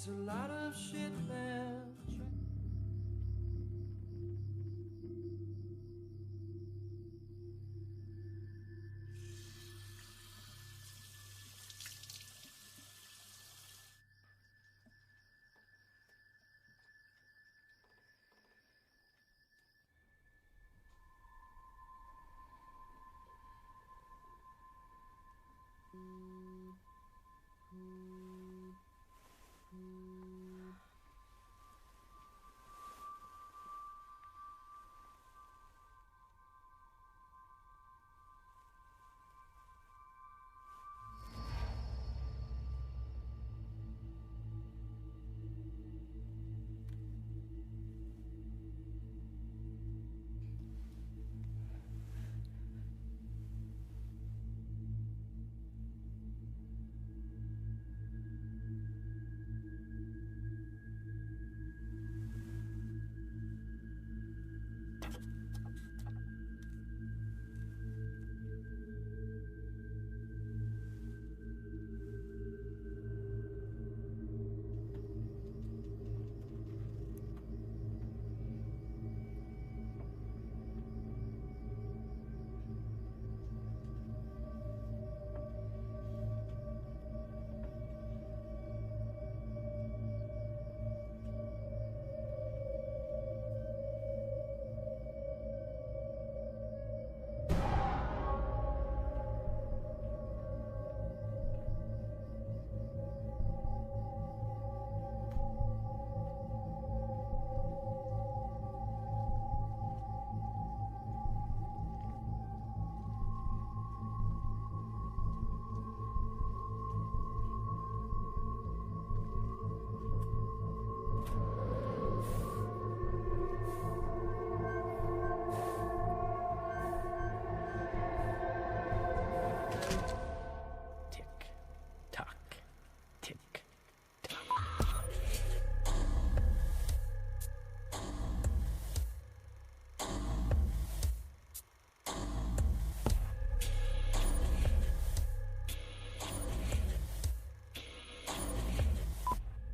It's a lot of shit, man.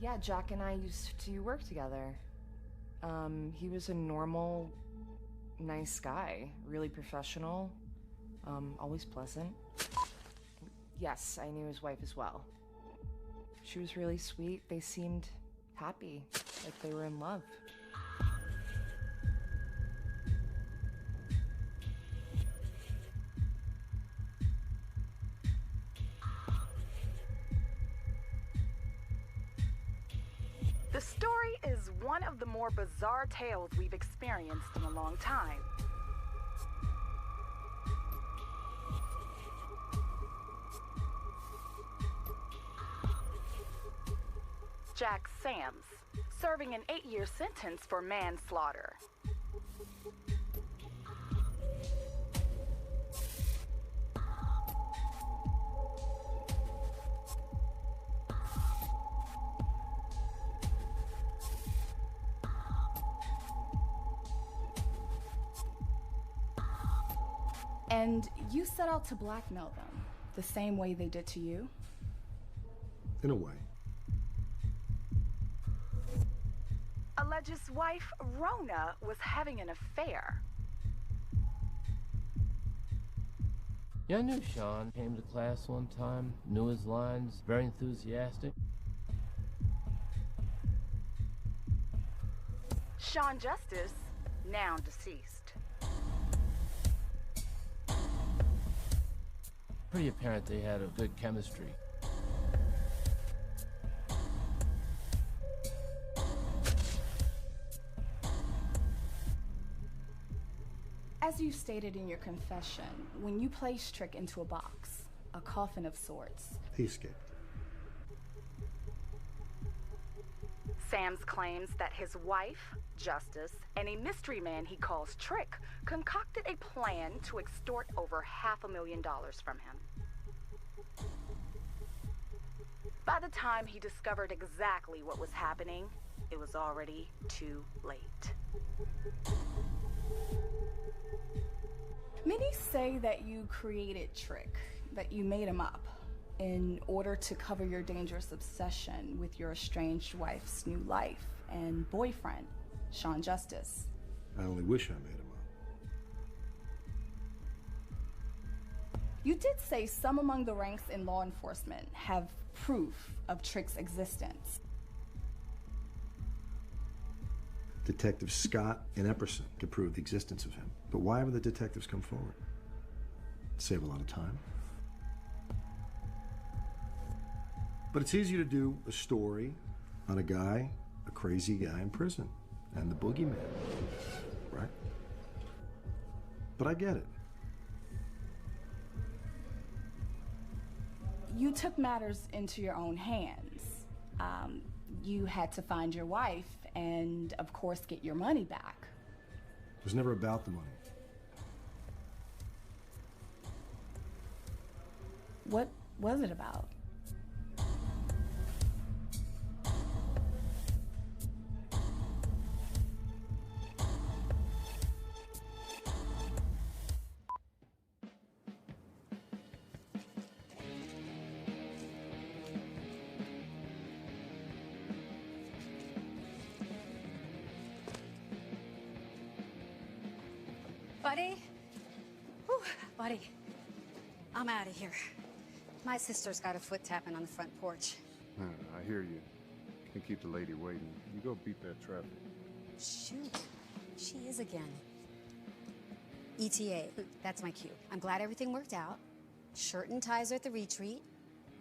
Yeah, Jack and I used to work together. He was a normal, nice guy, really professional, always pleasant. Yes, I knew his wife as well. She was really sweet. They seemed happy, like they were in love. The story is one of the more bizarre tales we've experienced in a long time. Jack Sams, serving an 8-year sentence for manslaughter. And you set out to blackmail them, the same way they did to you? In a way. Alleges wife, Rona, was having an affair. Yeah, I knew Sean. Came to class one time, knew his lines, very enthusiastic. Sean Justice, now deceased. Pretty apparent they had a good chemistry. As you stated in your confession, when you placed Trick into a box, a coffin of sorts, He escaped. Sams claims that his wife, Justice, and a mystery man he calls Trick concocted a plan to extort over $500,000 from him. By the time he discovered exactly what was happening, it was already too late. many say that you created Trick, that you made him up. in order to cover your dangerous obsession with your estranged wife's new life and boyfriend, Sean Justice. I only wish I made him up. You did say some among the ranks in law enforcement have proof of Trick's existence. Detective Scott and Epperson could prove the existence of him. But why haven't the detectives come forward? Save a lot of time. But it's easy to do a story on a guy, a crazy guy in prison, and the boogeyman, right? But I get it. You took matters into your own hands. You had to find your wife and, of course, get your money back. It was never about the money. What was it about? Buddy? Whew, buddy. I'm out of here. My sister's got a foot tapping on the front porch. I hear you. Can't keep the lady waiting. You go beat that traffic. Shoot. She is again. ETA. That's my cue. I'm glad everything worked out. Shirt and ties are at the retreat.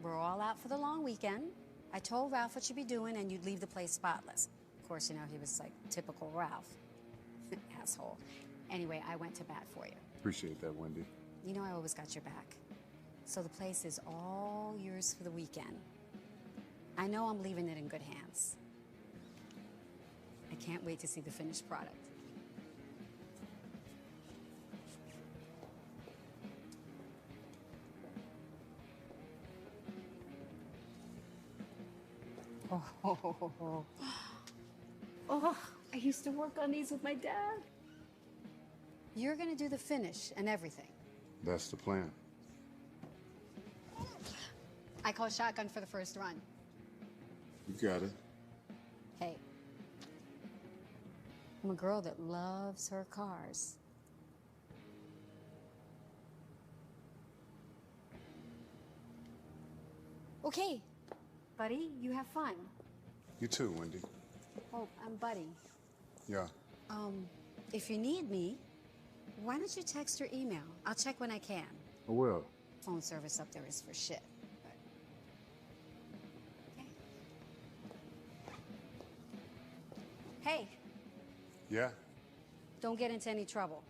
We're all out for the long weekend. I told Ralph what you'd be doing and you'd leave the place spotless. Of course, you know, he was like typical Ralph. Asshole. Anyway, I went to bat for you. Appreciate that, Wendy. You know I always got your back. So the place is all yours for the weekend. I know I'm leaving it in good hands. I can't wait to see the finished product. Oh, I used to work on these with my dad. You're gonna do the finish and everything. That's the plan. I call shotgun for the first run. You got it. Hey, I'm a girl that loves her cars. Okay, buddy, you have fun. You too, Wendy. Oh, I'm Buddy. Yeah. If you need me, why don't you text or email? I'll check when I can. I will. Phone service up there is for shit. Okay. Hey, Yeah? don't get into any trouble.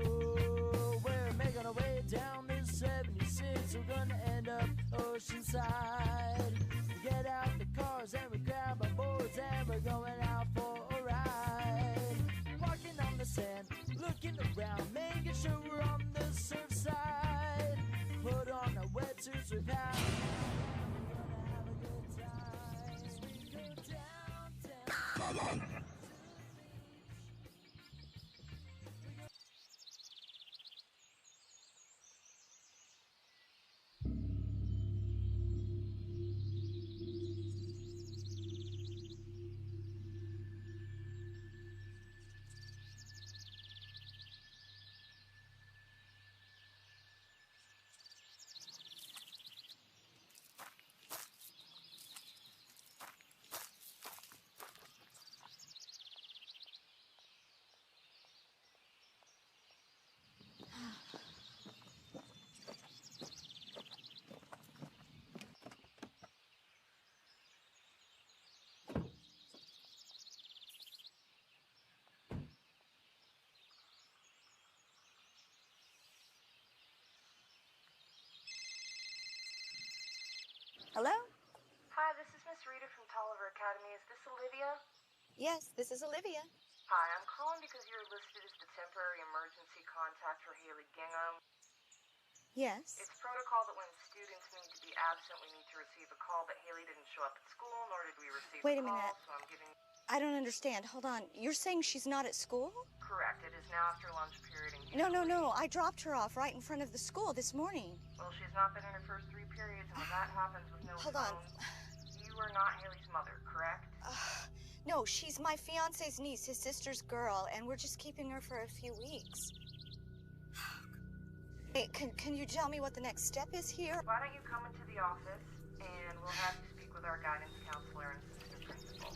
Oh, we're making our way down this 76. We're gonna end up Oceanside. We get out the cars and we grab our boards and we're going out for a ride. Walking on the sand, looking around, making sure we're on the surf side. Put on our wetsuits we've had. We're gonna have a good time as we go downtown. Hello? Hi, this is Miss Rita from Tolliver Academy. Is this Olivia? Yes, this is Olivia. Hi, I'm calling because you're listed as the temporary emergency contact for Haley Gingham. Yes. It's protocol that when students need to be absent, we need to receive a call, but Haley didn't show up at school, nor did we receive Wait a a call, minute. so I'm giving... I don't understand. Hold on. You're saying she's not at school? Correct. It is now after lunch period and No. I dropped her off right in front of the school this morning. Well, she's not been in her first 3 periods, and when that happens with no Hold phone... on. You are not Haley's mother, correct? No, she's my fiance's niece, his sister's girl, and we're just keeping her for a few weeks. Hey, can you tell me what the next step is here? Why don't you come into the office, and we'll have you speak with our guidance counselor and assistant principal.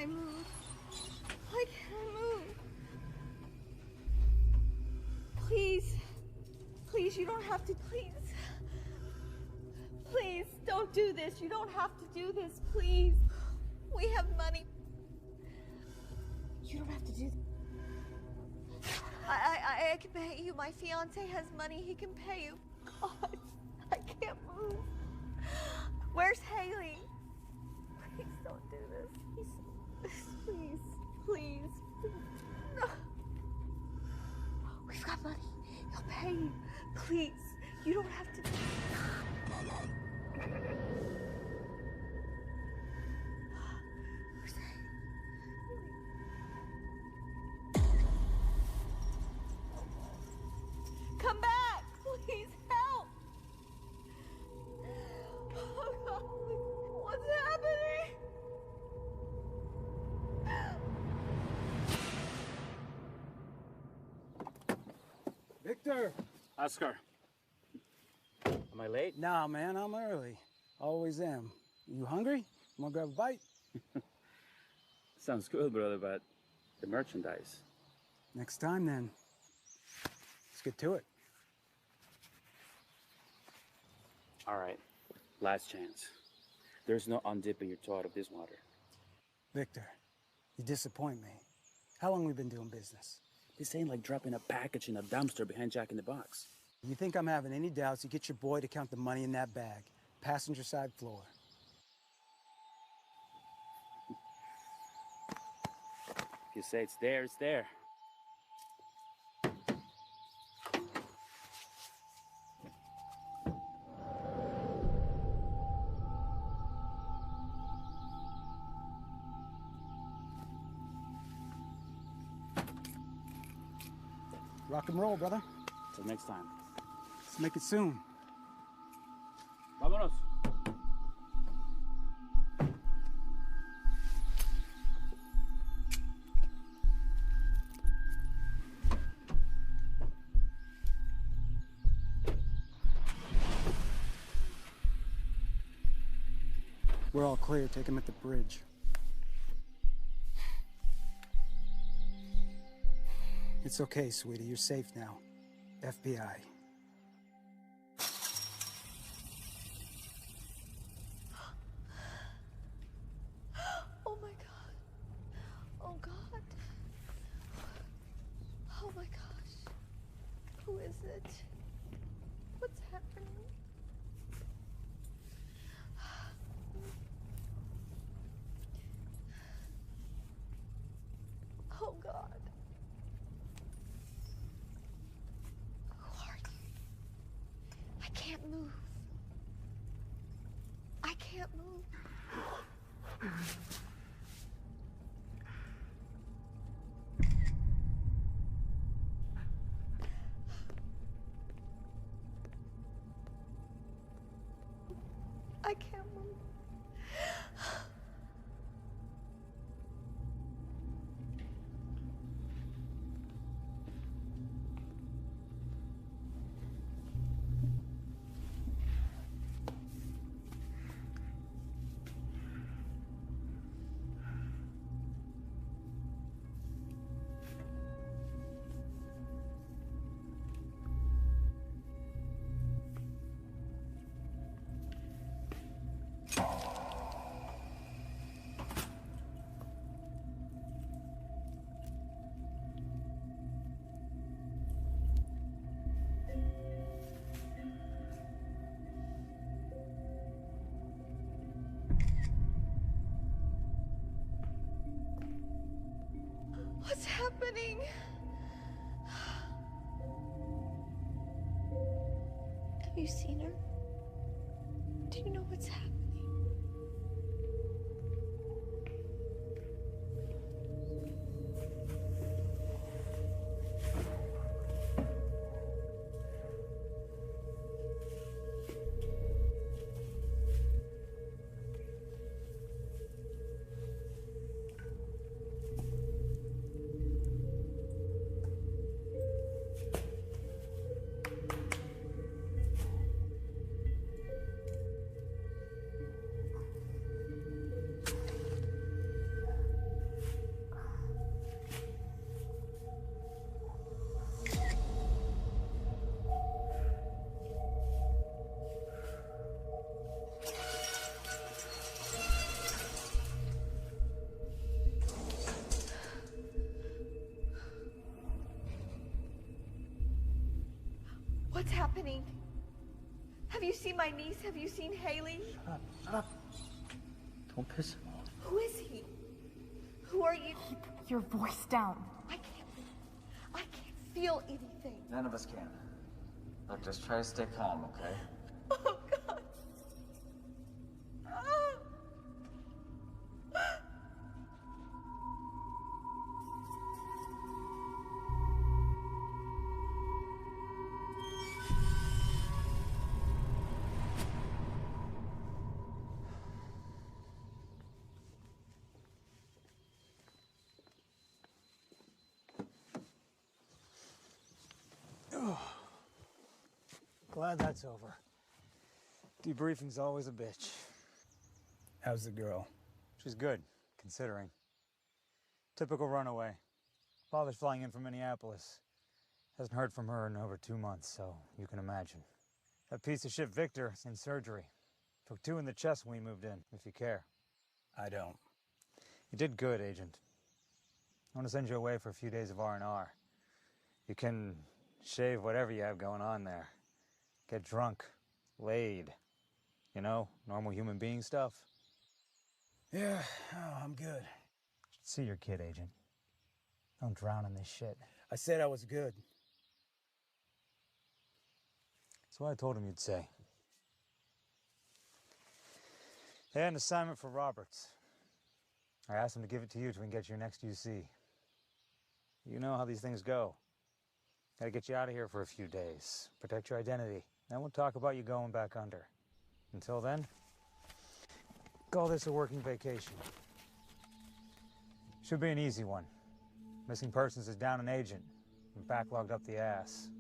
I move? Why can't I move? Please. Please, you don't have to. Please. Please, don't do this. You don't have to do this. Please. We have money. You don't have to do this. I can pay you. My fiance has money. He can pay you. God, I can't move. Where's Haley? Please don't do this. Please, please. No. We've got money. He'll pay you. Please, you don't have to. Where's Haley? Come back, please help. Oh God, what's happening? Victor! Oscar. Am I late? Nah, man, I'm early. Always am. You hungry? Wanna grab a bite? Sounds good, brother, but the merchandise. Next time, then. Let's get to it. All right, last chance. There's no undipping your toe out of this water. Victor, you disappoint me. How long we been doing business? This ain't like dropping a package in a dumpster behind Jack in the Box. You think I'm having any doubts, you get your boy to count the money in that bag. Passenger side floor. If you say it's there, it's there. Rock and roll, brother. Till next time. Let's make it soon. Vámonos. We're all clear. Take him at the bridge. It's okay, sweetie. You're safe now. FBI. Oh my God. Oh God. Oh my gosh. Who is it? What's happening? Oh God. Who are you? I can't move. I can't move. I can't move. What's happening? Have you seen her? Do you know what's happening? What's happening? Have you seen my niece? Have you seen Haley? Shut up. Don't piss him off. Who is he? Who are you? Keep your voice down. I can't feel anything. None of us can. Look, just try to stay calm, okay? Oh, God. Glad that's over. Debriefing's always a bitch. How's the girl? She's good, considering. Typical runaway. Father's flying in from Minneapolis. Hasn't heard from her in over 2 months, so you can imagine. That piece of shit Victor is in surgery. Took 2 in the chest when we moved in, if you care. I don't. You did good, Agent. I want to send you away for a few days of R&R. You can shave whatever you have going on there. Get drunk, laid. You know, normal human being stuff. Yeah, oh, I'm good. See your kid, Agent. Don't drown in this shit. I said I was good. That's what I told him you'd say. They had an assignment for Roberts. I asked him to give it to you till we can get your next UC. You know how these things go. Gotta get you out of here for a few days. Protect your identity. Then we'll talk about you going back under. Until then, call this a working vacation. Should be an easy one. Missing persons is down an agent and backlogged up the ass.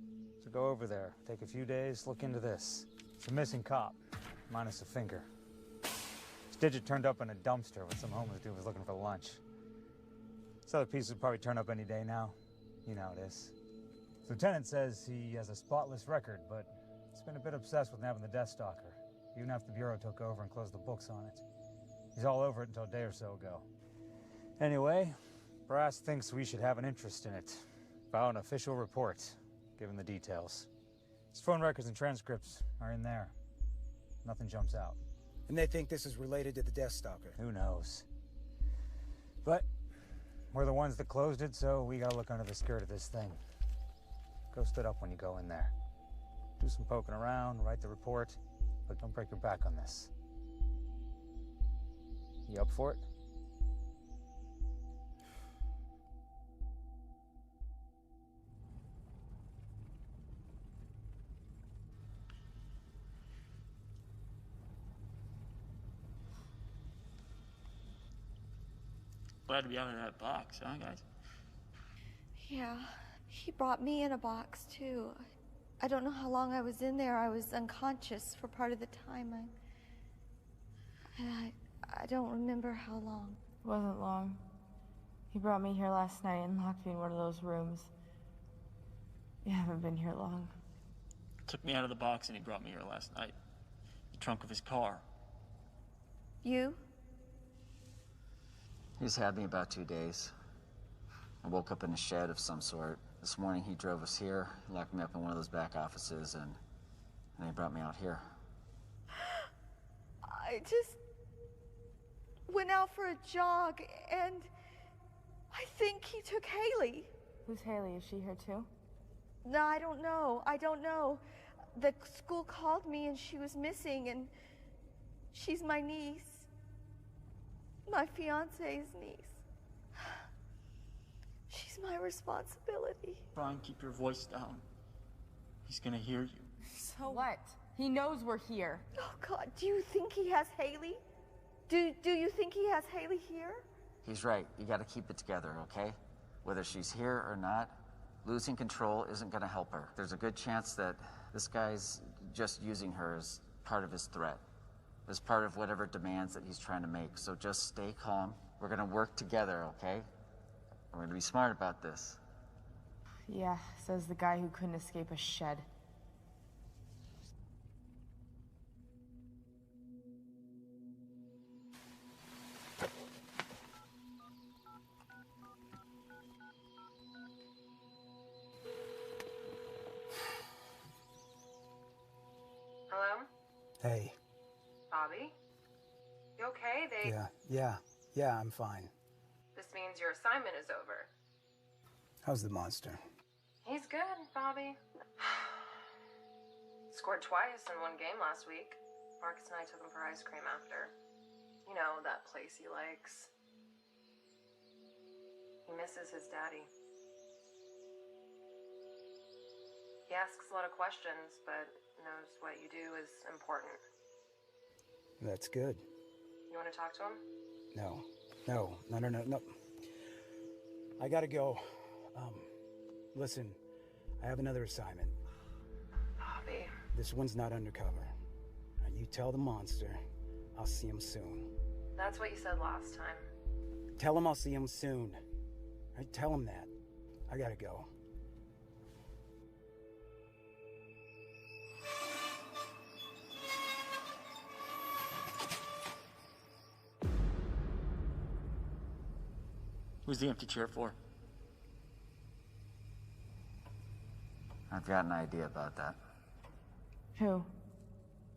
So go over there, take a few days, look into this. It's a missing cop, minus a finger. His digit turned up in a dumpster when some homeless dude was looking for lunch. This other piece will probably turn up any day now. You know how it is. The lieutenant says he has a spotless record, but he's been a bit obsessed with nabbing the Death Stalker, even after the Bureau took over and closed the books on it. He's all over it until a day or so ago. Anyway, Brass thinks we should have an interest in it. File an official report, given the details. His phone records and transcripts are in there. Nothing jumps out. And they think this is related to the Death Stalker. Who knows? But we're the ones that closed it, so we gotta look under the skirt of this thing. Go stood up when you go in there. Do some poking around, write the report, but don't break your back on this. You up for it? Glad to be out of that box, huh, guys? Yeah, he brought me in a box, too. I don't know how long I was in there. I was unconscious for part of the time. I don't remember how long. It wasn't long. He brought me here last night and locked me in one of those rooms. You haven't been here long. Took me out of the box and he brought me here last night. The trunk of his car. You? He's had me about 2 days. I woke up in a shed of some sort. This morning he drove us here, locked me up in one of those back offices, and he brought me out here. I just went out for a jog, and I think he took Haley. Who's Haley? Is she here too? No, I don't know. I don't know. The school called me and she was missing, and she's my niece. My fiance's niece. She's my responsibility. Try and keep your voice down. He's gonna hear you. So what? He knows we're here. Oh, God, do you think he has Haley? Do you think he has Haley here? He's right. You gotta keep it together, okay? Whether she's here or not, losing control isn't gonna help her. There's a good chance that this guy's just using her as part of his threat, as part of whatever demands that he's trying to make. So just stay calm. We're gonna work together, okay? We're gonna be smart about this. Yeah, says the guy who couldn't escape a shed. Hello? Hey. Bobby? You okay? Yeah, I'm fine. This means your assignment is over. How's the monster? He's good, Bobby. Scored twice in one game last week. Marcus and I took him for ice cream after. You know, that place he likes. He misses his daddy. He asks a lot of questions, but knows what you do is important. That's good. You want to talk to him? No. I gotta go. Listen, I have another assignment. Bobby. This one's not undercover. Now you tell the monster I'll see him soon. That's what you said last time. Tell him I'll see him soon. Tell him that. I gotta go. Who's the empty chair for? I've got an idea about that. Who?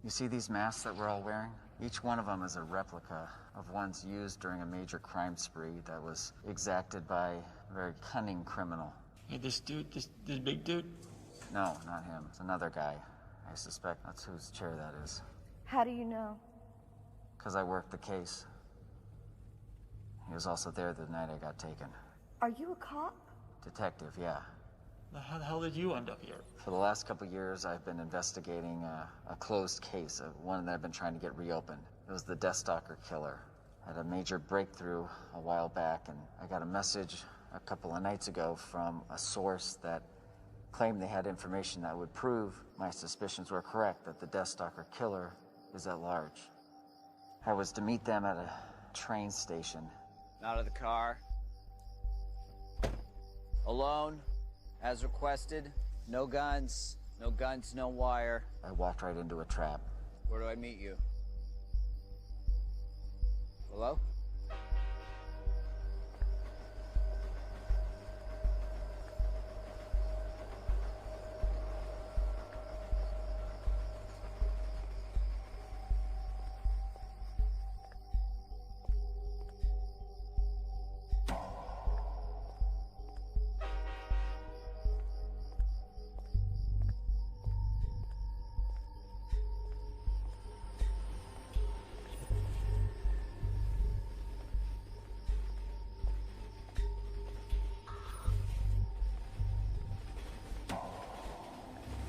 You see these masks that we're all wearing? Each one of them is a replica of ones used during a major crime spree that was exacted by a very cunning criminal. Hey, this dude, this big dude? No, not him. It's another guy. I suspect that's whose chair that is. How do you know? Because I worked the case. He was also there the night I got taken. Are you a cop? Detective, yeah. How the hell did you end up here? For the last couple years, I've been investigating a closed case, one that I've been trying to get reopened. It was the Deathstalker killer. I had a major breakthrough a while back, and I got a message a couple of nights ago from a source that claimed they had information that would prove my suspicions were correct, that the Deathstalker killer is at large. I was to meet them at a train station. Out of the car. Alone, as requested. No guns, no wire. I walked right into a trap. Where do I meet you? Hello?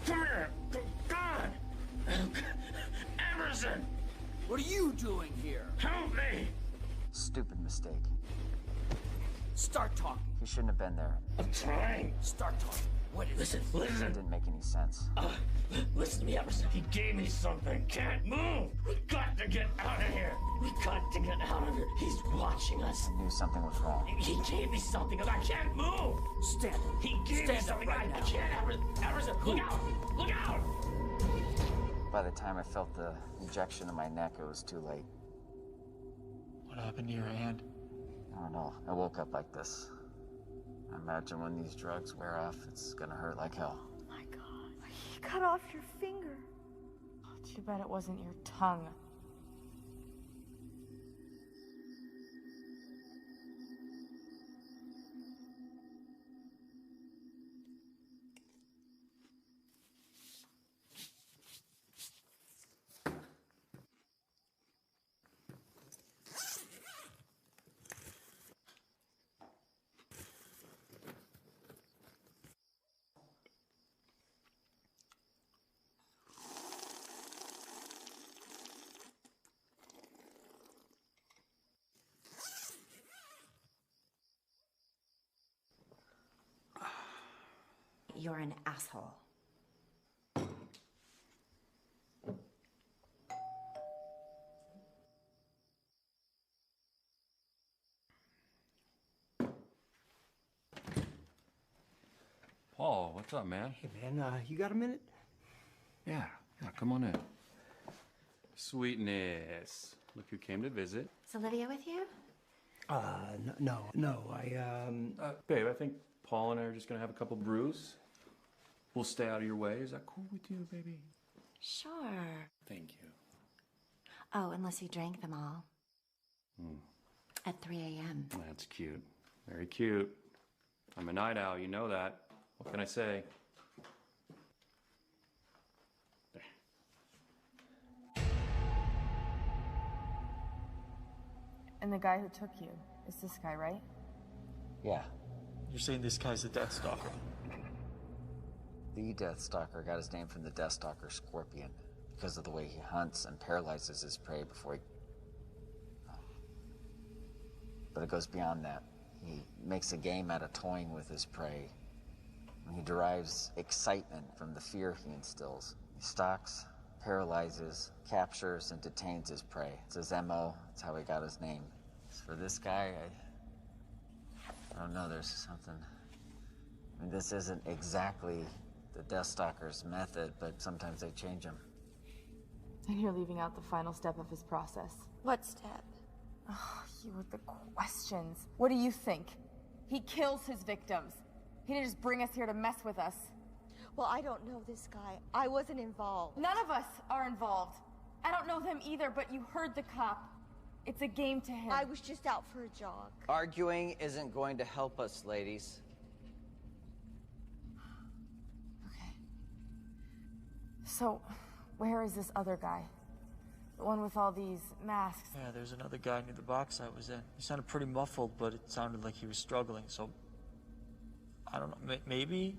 Come here! God! Emerson! What are you doing here? Help me! Stupid mistake. Start talking. He shouldn't have been there. I'm trying. Start talking. What is Listen. It didn't make any sense. Listen to me, Emerson. He gave me something. Can't move. We got to get out of here. We got to get out of here. He's watching us. I knew something was wrong. He gave me something and I can't move. Stand. He gave me something right I now. can't. Emerson, look out. Look out. By the time I felt the injection in my neck, it was too late. What happened to your hand? I don't know. I woke up like this. I imagine when these drugs wear off, it's gonna hurt like hell. My God. He cut off your finger. Too bad it wasn't your tongue. You're an asshole. Paul, what's up, man? Hey, man, you got a minute? Yeah, come on in. Sweetness. Look who came to visit. Is Olivia with you? No, Babe, I think Paul and I are just gonna have a couple brews. We'll stay out of your way. Is that cool with you, baby? Sure. Thank you. Oh, unless you drank them all. At 3 a.m. That's cute. Very cute. I'm a night owl, you know that. What can I say? And the guy who took you is this guy, right? Yeah. You're saying this guy's the Deathstalker? The Deathstalker got his name from the Deathstalker scorpion because of the way he hunts and paralyzes his prey before he... But it goes beyond that. He makes a game out of toying with his prey. And he derives excitement from the fear he instills. He stalks, paralyzes, captures, and detains his prey. It's his MO. It's how he got his name. As for this guy, I don't know, there's something... I mean, this isn't exactly the Deathstalker's method, but sometimes they change him. And you're leaving out the final step of his process. What step? Oh, you with the questions. What do you think? He kills his victims. He didn't just bring us here to mess with us. Well, I don't know this guy. I wasn't involved. None of us are involved. I don't know them either, but you heard the cop. It's a game to him. I was just out for a jog. Arguing isn't going to help us, ladies. So, where is this other guy? The one with all these masks? Yeah, there's another guy near the box I was in. He sounded pretty muffled, but it sounded like he was struggling, so... I don't know, maybe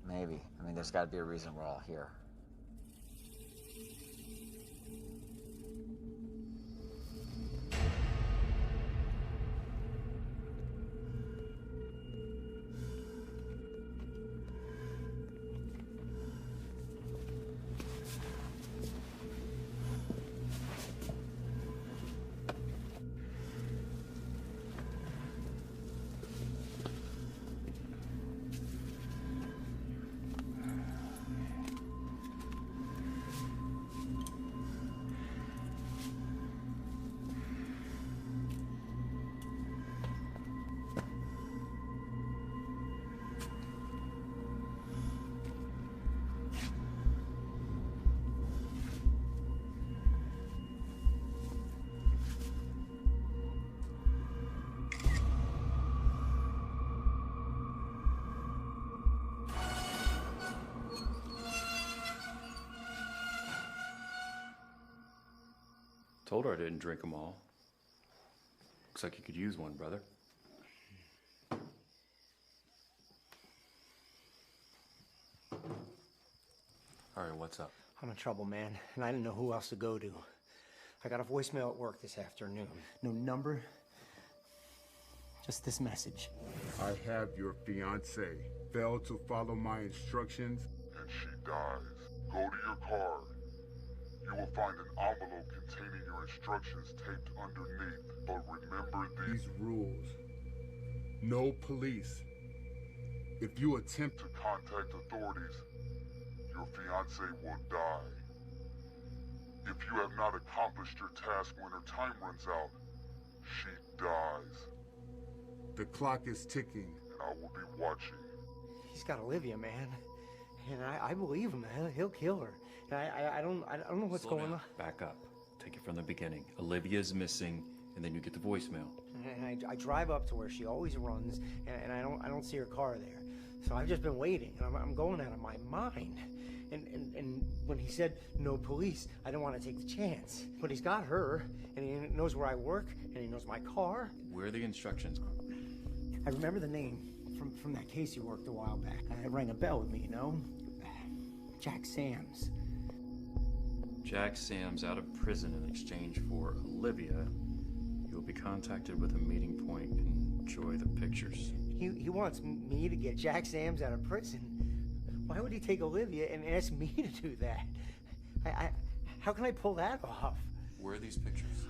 Maybe. I mean, there's got to be a reason we're all here. Told her I didn't drink them all. Looks like you could use one, brother. All right, what's up? I'm in trouble, man, and I didn't know who else to go to. I got a voicemail at work this afternoon. No number, just this message. I have your fiancée. Failed to follow my instructions, and she dies. Go to your car. You will find an envelope containing your instructions taped underneath. But remember these rules. No police. If you attempt to contact authorities, your fiancée will die. If you have not accomplished your task when her time runs out, she dies. The clock is ticking, and I will be watching. He's got Olivia, man, and I believe him. He'll kill her. And I don't know what's Slow going down. on. Back up. Take it from the beginning. Olivia's missing, and then you get the voicemail. And I drive up to where she always runs, and I don't see her car there. So I've just been waiting, and I'm going out of my mind. And when he said no police, I didn't want to take the chance. But he's got her, and he knows where I work, and he knows my car. Where are the instructions? I remember the name from that case you worked a while back. It rang a bell with me, you know? Jack Sams. Jack Sam's out of prison in exchange for Olivia. You'll be contacted with a meeting point. Enjoy the pictures. He wants me to get Jack Sams out of prison. Why would he take Olivia and ask me to do that? How can I pull that off? Where are these pictures?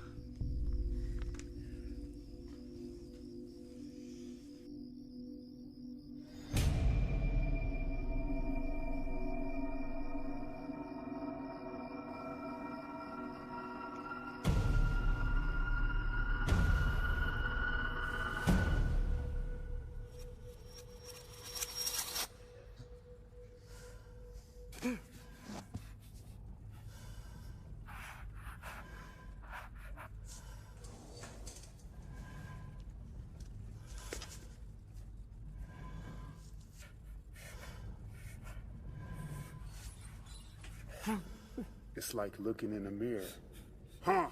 It's like looking in a mirror. Huh?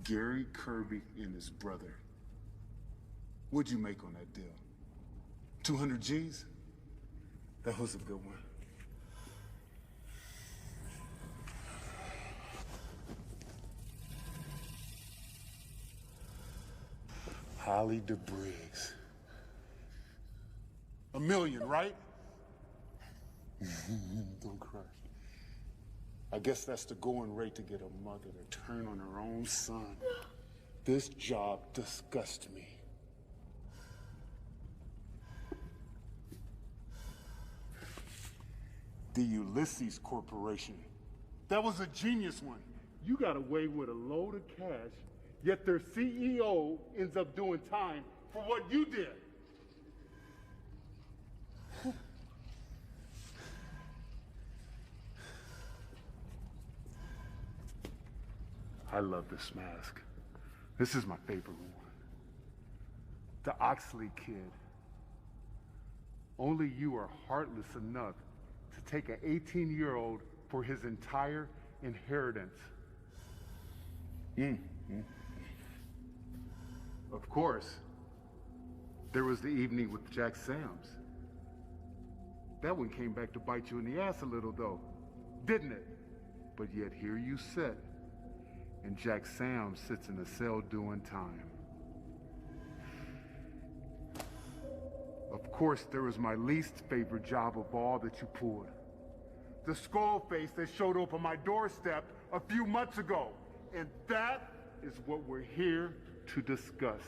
Gary Kirby and his brother. What'd you make on that deal? 200 G's? That was a good one. Holly DeBriggs. $1 million, right? Don't cry. I guess that's the going rate to get a mother to turn on her own son. This job disgusts me. The Ulysses Corporation. That was a genius one. You got away with a load of cash, yet their CEO ends up doing time for what you did. I love this mask. This is my favorite one. The Oxley kid. Only you are heartless enough to take an 18-year-old for his entire inheritance. Of course, there was the evening with Jack Sams. That one came back to bite you in the ass a little, though, didn't it? But yet here you sit, and Jack Sams sits in a cell doing time. Of course, there was my least favorite job of all that you pulled. The skull face that showed up on my doorstep a few months ago. And that is what we're here to discuss.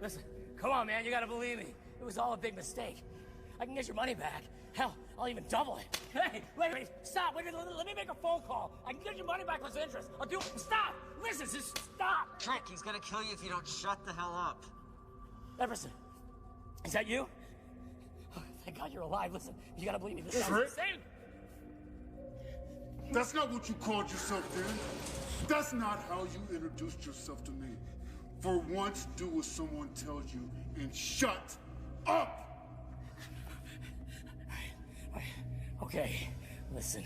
Listen, come on, man, you gotta believe me. It was all a big mistake. I can get your money back. Hell, I'll even double it. Hey, wait, stop. Wait, let me make a phone call. I can get your money back plus interest. I'll do it. Stop! Listen, just stop! Trick, he's gonna kill you if you don't shut the hell up. Everson, is that you? Oh, thank God you're alive. Listen, you gotta believe me. This is Trick? insane. That's not what you called yourself then. That's not how you introduced yourself to me. For once, do what someone tells you and shut up! Okay, listen.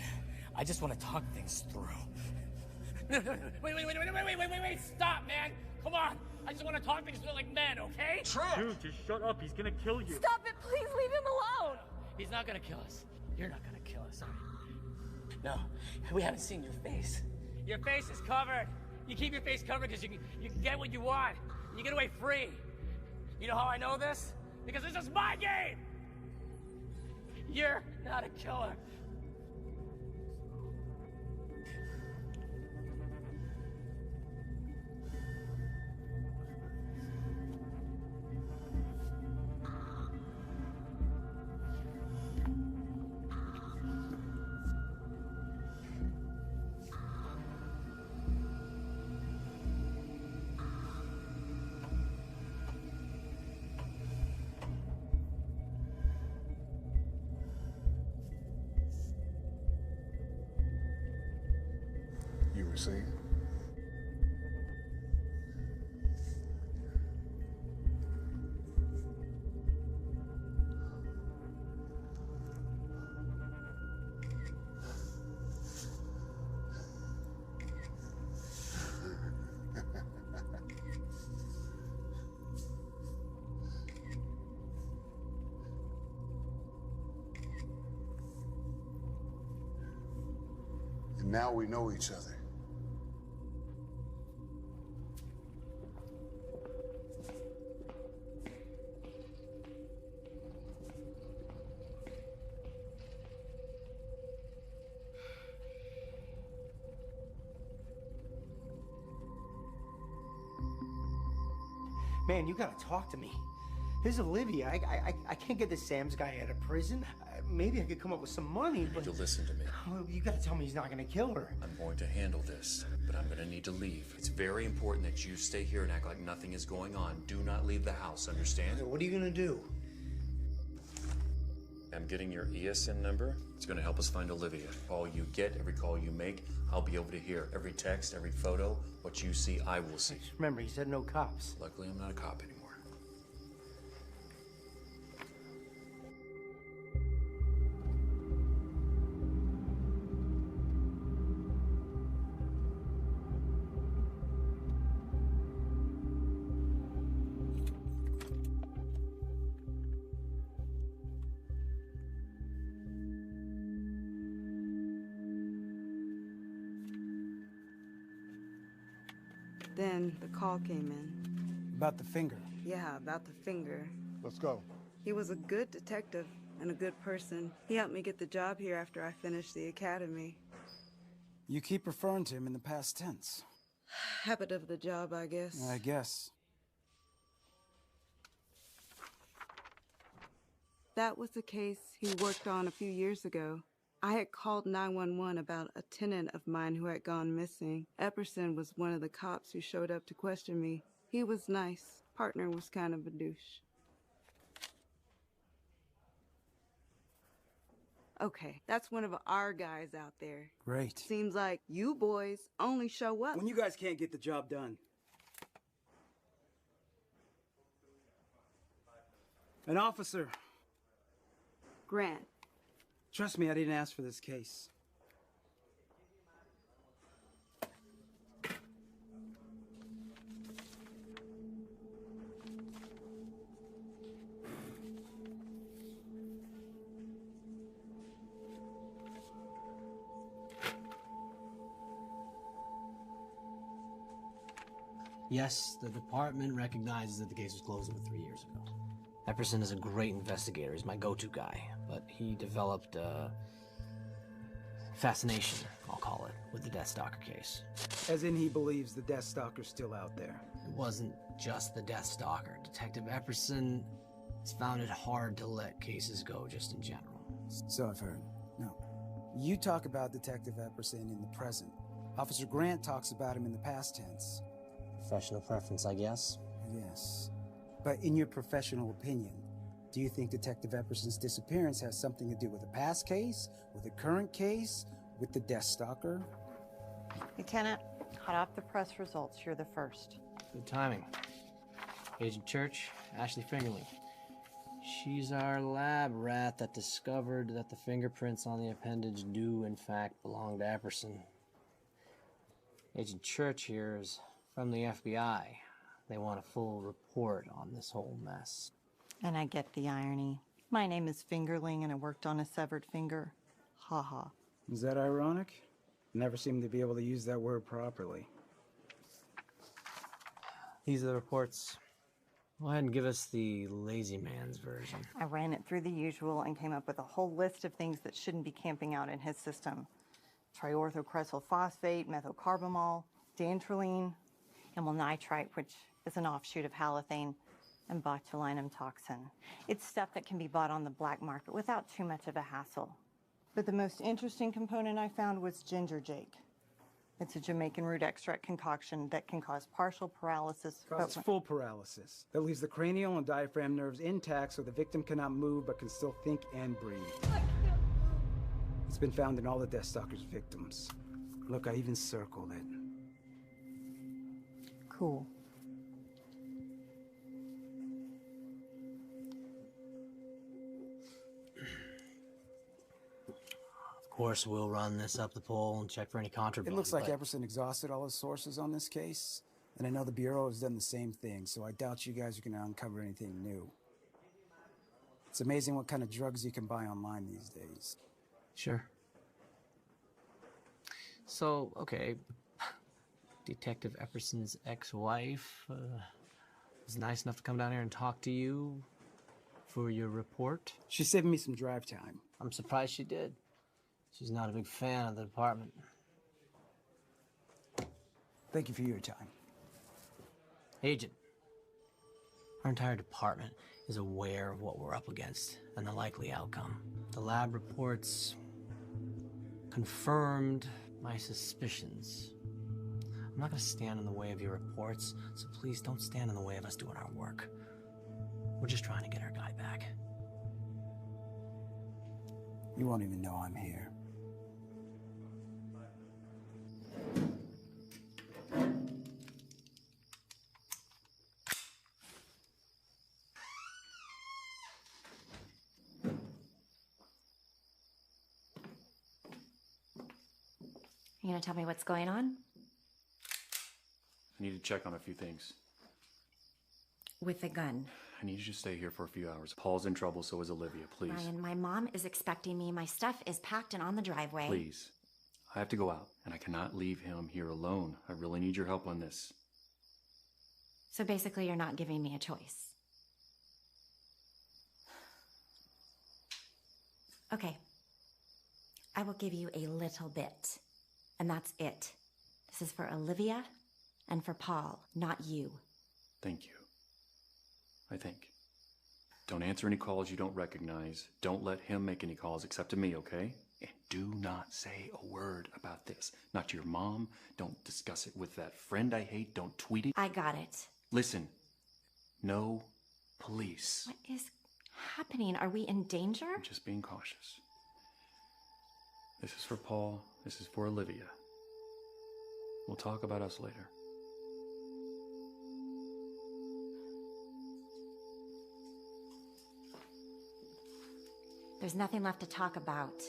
I just want to talk things through. Wait, stop, man! Come on! I just want to talk things through like men, okay? Dude, just shut up. He's gonna kill you. Stop it, please leave him alone! He's not gonna kill us. You're not gonna kill us, are you? No, we haven't seen your face. Your face is covered. You keep your face covered because you can get what you want. You get away free. You know how I know this? Because this is my game! You're not a killer. You were saying? And now we know each other. Man, you gotta talk to me. Here's Olivia. I can't get this Sam's guy out of prison. Maybe I could come up with some money, but... You'll listen to me. Well, you gotta tell me he's not gonna kill her. I'm going to handle this, but I'm gonna need to leave. It's very important that you stay here and act like nothing is going on. Do not leave the house, understand? What are you gonna do? I'm getting your ESN number. It's gonna help us find Olivia. All you get, every call you make, I'll be able to hear. Every text, every photo, what you see, I will see. Remember, he said no cops. Luckily, I'm not a cop anymore. Then the call came in. About the finger. Yeah, about the finger. Let's go. He was a good detective and a good person. He helped me get the job here after I finished the academy. You keep referring to him in the past tense. Habit of the job, I guess. I guess. That was the case he worked on a few years ago. I had called 911 about a tenant of mine who had gone missing. Epperson was one of the cops who showed up to question me. He was nice. Partner was kind of a douche. Okay, that's one of our guys out there. Great. Seems like you boys only show up when you guys can't get the job done. An officer. Grant. Trust me, I didn't ask for this case. Yes, the department recognizes that the case was closed over 3 years ago. Epperson is a great investigator. He's my go-to guy. But he developed a fascination, I'll call it, with the Death Stalker case. As in he believes the Death Stalker's still out there. It wasn't just the Death Stalker. Detective Epperson has found it hard to let cases go just in general. So I've heard. No. You talk about Detective Epperson in the present. Officer Grant talks about him in the past tense. Professional preference, I guess. Yes. But in your professional opinion, do you think Detective Epperson's disappearance has something to do with a past case, with a current case, with the Death Stalker? Lieutenant, hot off the press results, you're the first. Good timing. Agent Church, Ashley Fingerling. She's our lab rat that discovered that the fingerprints on the appendage do, in fact, belong to Epperson. Agent Church here is from the FBI. They want a full report on this whole mess. And I get the irony. My name is Fingerling and I worked on a severed finger. Ha ha. Is that ironic? Never seem to be able to use that word properly. These are the reports. Go ahead and give us the lazy man's version. I ran it through the usual and came up with a whole list of things that shouldn't be camping out in his system. Triorthocresyl phosphate, methocarbamol, dantrolene, amyl nitrite, which is an offshoot of halothane, and botulinum toxin. It's stuff that can be bought on the black market without too much of a hassle. But the most interesting component I found was ginger jake. It's a Jamaican root extract concoction that can cause partial paralysis. Causes full paralysis. That leaves the cranial and diaphragm nerves intact so the victim cannot move but can still think and breathe. It's been found in all the Death Stalker's victims. Look, I even circled it. Cool. Of course, we'll run this up the pole and check for any contraband. It looks like but Epperson exhausted all his sources on this case, and I know the Bureau has done the same thing, so I doubt you guys are going to uncover anything new. It's amazing what kind of drugs you can buy online these days. Sure. So, okay, Detective Epperson's ex-wife was nice enough to come down here and talk to you for your report? She's saving me some drive time. I'm surprised she did. She's not a big fan of the department. Thank you for your time. Agent, our entire department is aware of what we're up against and the likely outcome. The lab reports confirmed my suspicions. I'm not going to stand in the way of your reports, so please don't stand in the way of us doing our work. We're just trying to get our guy back. You won't even know I'm here. You gonna tell me what's going on? I need to check on a few things. With the gun. I need you to stay here for a few hours. Paul's in trouble, so is Olivia, please. Ryan, my mom is expecting me. My stuff is packed and on the driveway. Please. I have to go out, and I cannot leave him here alone. I really need your help on this. So basically, you're not giving me a choice. Okay. I will give you a little bit. And that's it. This is for Olivia and for Paul, not you. Thank you. I think. Don't answer any calls you don't recognize. Don't let him make any calls except to me, okay? And do not say a word about this. Not to your mom. Don't discuss it with that friend I hate. Don't tweet it. I got it. Listen. No police. What is happening? Are we in danger? I'm just being cautious. This is for Paul. This is for Olivia. We'll talk about us later. There's nothing left to talk about.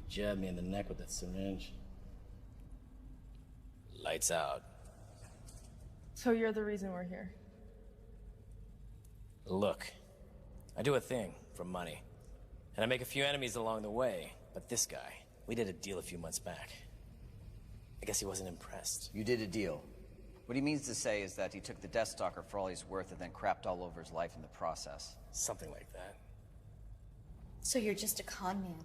Jabbed me in the neck with that syringe. Lights out. So you're the reason we're here? Look, I do a thing for money. And I make a few enemies along the way. But this guy, we did a deal a few months back. I guess he wasn't impressed. You did a deal. What he means to say is that he took the Deathstalker for all he's worth and then crapped all over his life in the process. Something like that. So you're just a con man.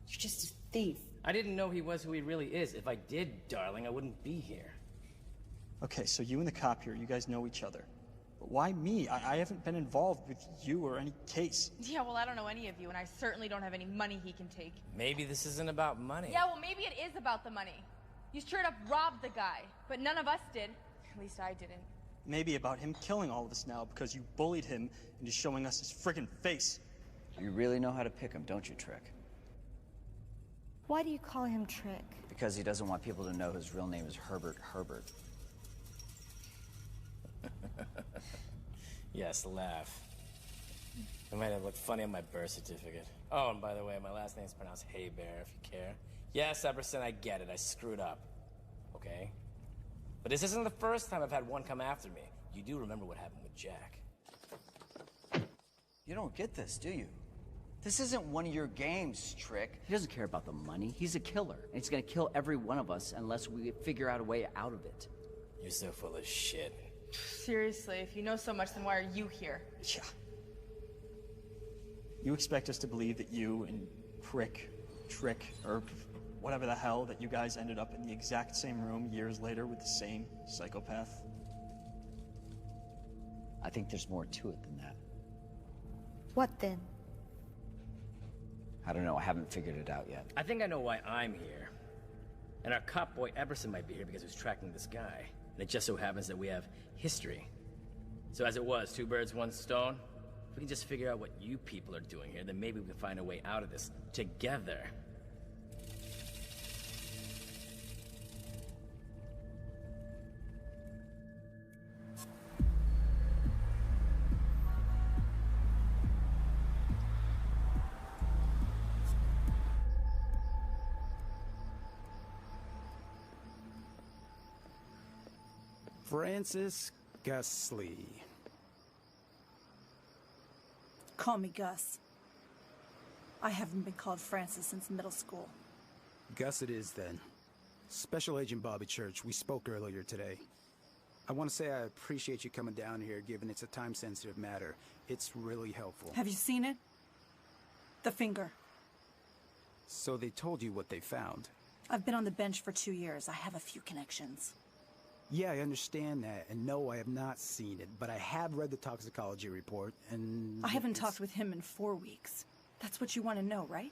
You're just a thief. I didn't know he was who he really is. If I did, darling, I wouldn't be here. Okay, so you and the cop here, you guys know each other. But why me? I haven't been involved with you or any case. Yeah, well, I don't know any of you, and I certainly don't have any money he can take. Maybe this isn't about money. Yeah, well, maybe it is about the money. You straight up robbed the guy, but none of us did. At least I didn't. Maybe about him killing all of us now because you bullied him into showing us his friggin' face. You really know how to pick him, don't you, Trick? Why do you call him Trick? Because he doesn't want people to know his real name is Herbert Herbert. Yes, laugh. I might have looked funny on my birth certificate. Oh, and by the way, my last name's pronounced Hey Bear, if you care. Yes, Epperson, I get it. I screwed up. Okay? But this isn't the first time I've had one come after me. You do remember what happened with Jack. You don't get this, do you? This isn't one of your games, Trick. He doesn't care about the money. He's a killer, and he's gonna kill every one of us unless we figure out a way out of it. You're so full of shit. Seriously, if you know so much, then why are you here? Yeah. You expect us to believe that you and Trick, or whatever the hell, that you guys ended up in the exact same room years later with the same psychopath? I think there's more to it than that. What then? I don't know. I haven't figured it out yet. I think I know why I'm here. And our cop boy Epperson might be here because he's tracking this guy. And it just so happens that we have history. So as it was, 2 birds, 1 stone. If we can just figure out what you people are doing here, then maybe we can find a way out of this together. Francis Gusley. Call me Gus. I haven't been called Francis since middle school. Gus it is then. Special Agent Bobby Church, we spoke earlier today. I want to say I appreciate you coming down here, given it's a time-sensitive matter. It's really helpful. Have you seen it? The finger. So they told you what they found? I've been on the bench for 2 years. I have a few connections. Yeah, I understand that, and no, I have not seen it, but I have read the toxicology report, and... I haven't talked with him in 4 weeks. That's what you want to know, right?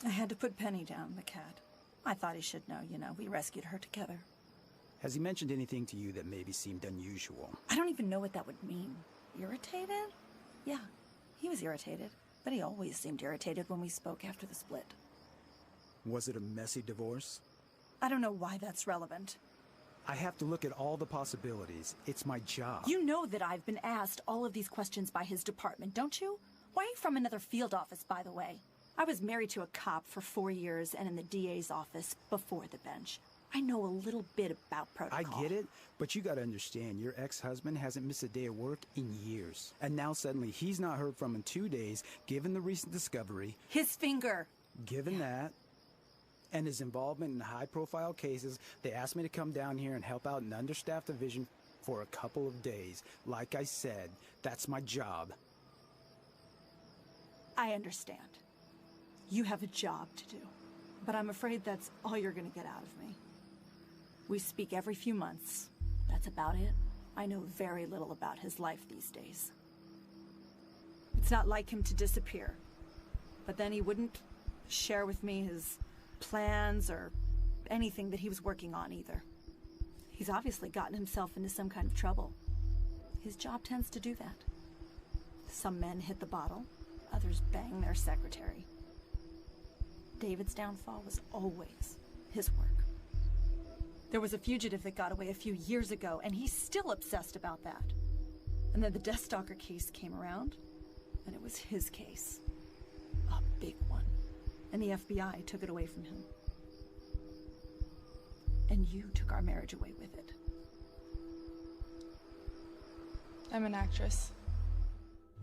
I had to put Penny down, the cat. I thought he should know, you know, we rescued her together. Has he mentioned anything to you that maybe seemed unusual? I don't even know what that would mean. Irritated? Yeah, he was irritated, but he always seemed irritated when we spoke after the split. Was it a messy divorce? I don't know why that's relevant. I have to look at all the possibilities. It's my job. You know that I've been asked all of these questions by his department, don't you? Why are you from another field office, by the way? I was married to a cop for 4 years and in the DA's office before the bench. I know a little bit about protocol. I get it, but you gotta understand, your ex-husband hasn't missed a day of work in years. And now suddenly he's not heard from in 2 days, given the recent discovery. His finger. Given that, and his involvement in high-profile cases, they asked me to come down here and help out an understaffed division for a couple of days. Like I said, that's my job. I understand. You have a job to do, but I'm afraid that's all you're gonna get out of me. We speak every few months. That's about it. I know very little about his life these days. It's not like him to disappear, but then he wouldn't share with me his plans or anything that he was working on either. He's obviously gotten himself into some kind of trouble. His job tends to do that. Some men hit the bottle, others bang their secretary. David's downfall was always his work. There was a fugitive that got away a few years ago, and he's still obsessed about that. And then the Death Stalker case came around, and it was his case. A big one. And the FBI took it away from him. And you took our marriage away with it. I'm an actress.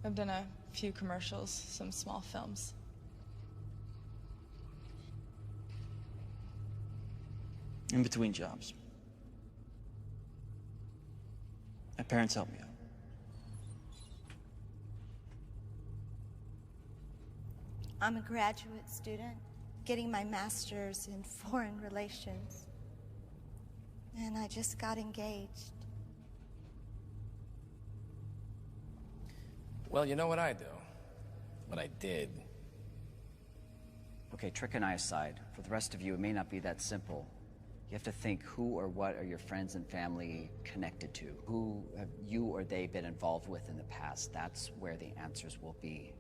I've done a few commercials, some small films. In between jobs. My parents helped me out. I'm a graduate student, getting my master's in foreign relations. And I just got engaged. Well, you know what I do? What I did. Okay, Trick and I aside, for the rest of you, it may not be that simple. You have to think, who or what are your friends and family connected to? Who have you or they been involved with in the past? That's where the answers will be.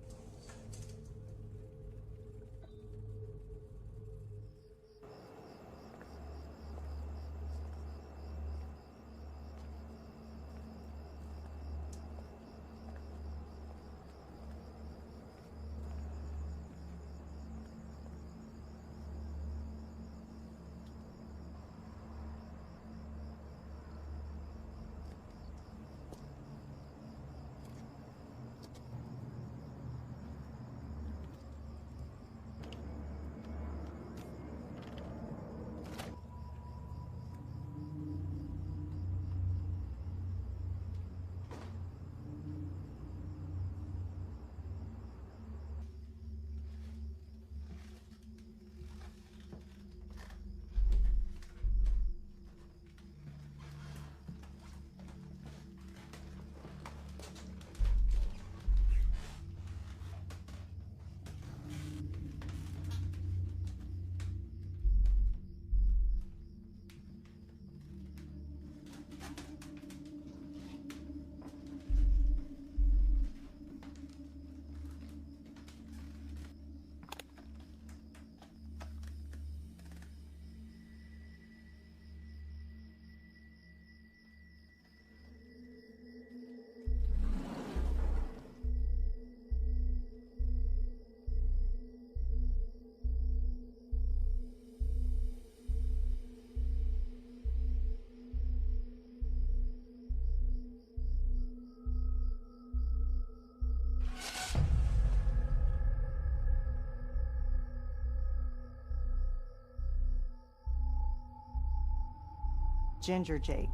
Ginger Jake.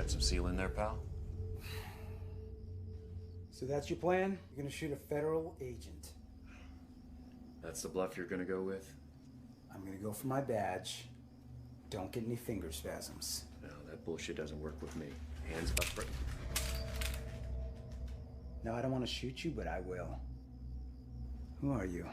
Got some seal in there, pal? So that's your plan? You're gonna shoot a federal agent. That's the bluff you're gonna go with? I'm gonna go for my badge. Don't get any finger spasms. No, that bullshit doesn't work with me. Hands up right. No, I don't want to shoot you, but I will. Who are you?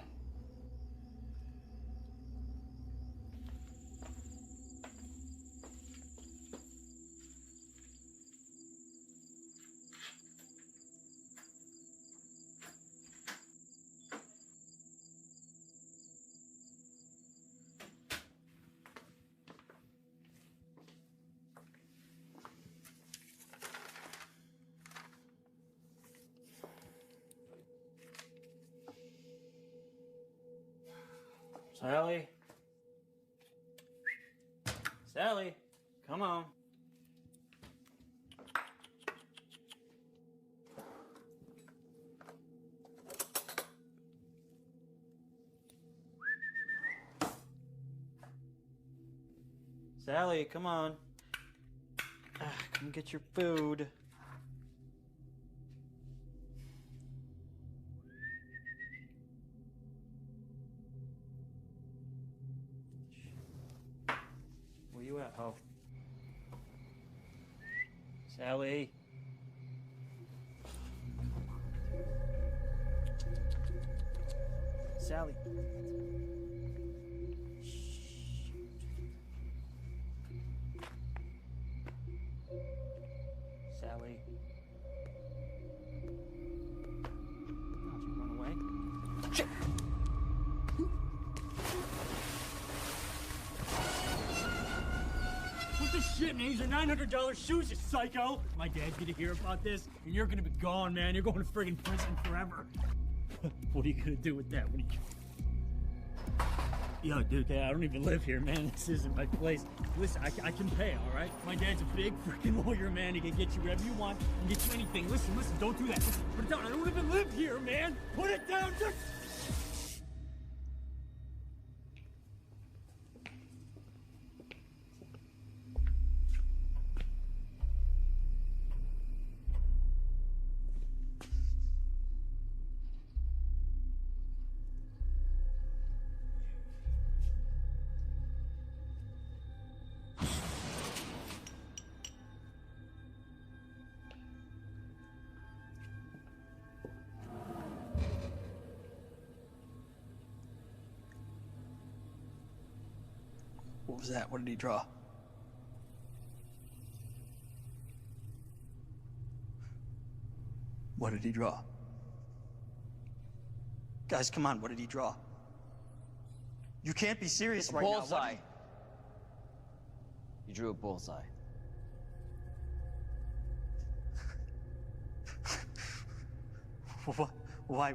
Sally? Sally, come on. Sally, come on. Come get your food. Where you at, Ho? Sally? Sally. Sally. How'd you run away? Shit! What the shit, man? These are $900 shoes, you psycho! My dad's gonna hear about this, and you're gonna be gone, man. You're going to friggin' prison forever. What are you gonna do with that? What are you... Yo, dude, I don't even live here, man. This isn't my place. Listen, I can pay, all right? My dad's a big freaking lawyer, man. He can get you whatever you want and get you anything. Listen, don't do that. Listen, put it down. I don't even live here, man. Put it down. Just... What was that? What did he draw? What did he draw? Guys, come on, what did he draw? You can't be serious right now. Bullseye. You drew a bullseye. Why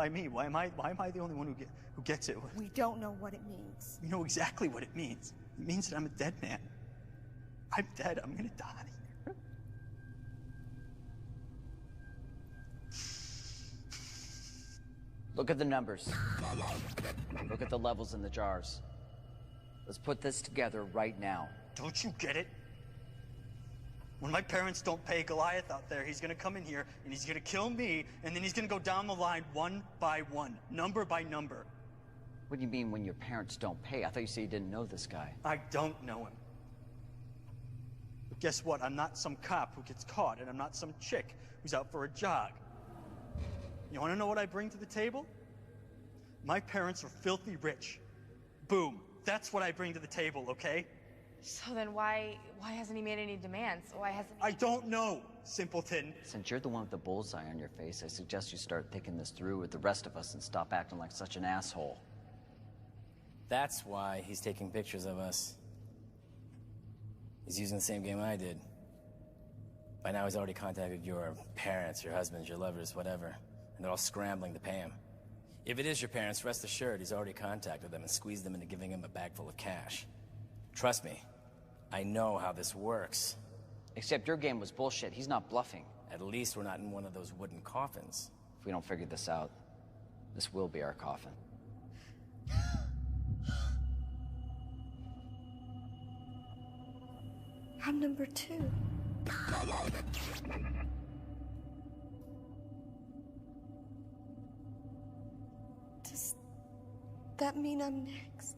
me? Why am I the only one who gets it? We don't know what it means. You know exactly what it means. It means that I'm a dead man. I'm dead. I'm gonna die. Look at the numbers. Look at the levels in the jars. Let's put this together right now. Don't you get it? When my parents don't pay Goliath out there, he's gonna come in here and he's gonna kill me, and then he's gonna go down the line one by one, number by number. What do you mean when your parents don't pay? I thought you said you didn't know this guy. I don't know him. But guess what? I'm not some cop who gets caught, and I'm not some chick who's out for a jog. You wanna know what I bring to the table? My parents are filthy rich. Boom. That's what I bring to the table, okay? So then why hasn't he made any demands? Why hasn't he... I don't know, simpleton. Since you're the one with the bullseye on your face, I suggest you start thinking this through with the rest of us and stop acting like such an asshole. That's why he's taking pictures of us. He's using the same game I did. By now he's already contacted your parents, your husbands, your lovers, whatever. And they're all scrambling to pay him. If it is your parents, rest assured he's already contacted them and squeezed them into giving him a bag full of cash. Trust me, I know how this works. Except your game was bullshit. He's not bluffing. At least we're not in one of those wooden coffins. If we don't figure this out, this will be our coffin. I'm number 2. Does that mean I'm next?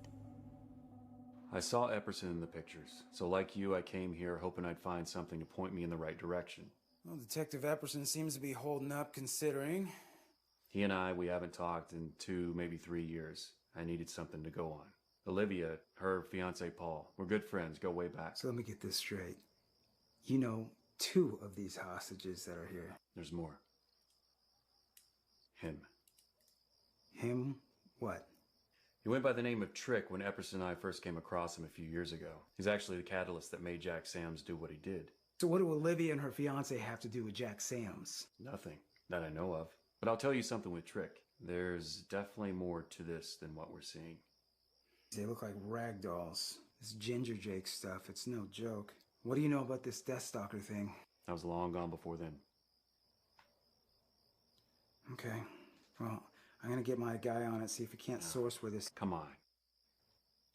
I saw Epperson in the pictures, so like you, I came here hoping I'd find something to point me in the right direction. Well, Detective Epperson seems to be holding up considering. He and we haven't talked in 2, maybe 3 years. I needed something to go on. Olivia, her fiancé Paul, we're good friends, go way back. So let me get this straight. You know 2 of these hostages that are here. There's more. Him. Him? What? He went by the name of Trick when Epperson and I first came across him a few years ago. He's actually the catalyst that made Jack Sams do what he did. So what do Olivia and her fiancé have to do with Jack Sams? Nothing, that I know of. But I'll tell you something with Trick. There's definitely more to this than what we're seeing. They look like rag dolls. This Ginger Jake stuff, it's no joke. What do you know about this Deathstalker thing? I was long gone before then. Okay, well, I'm gonna get my guy on it, see if we can't source where this... Come on.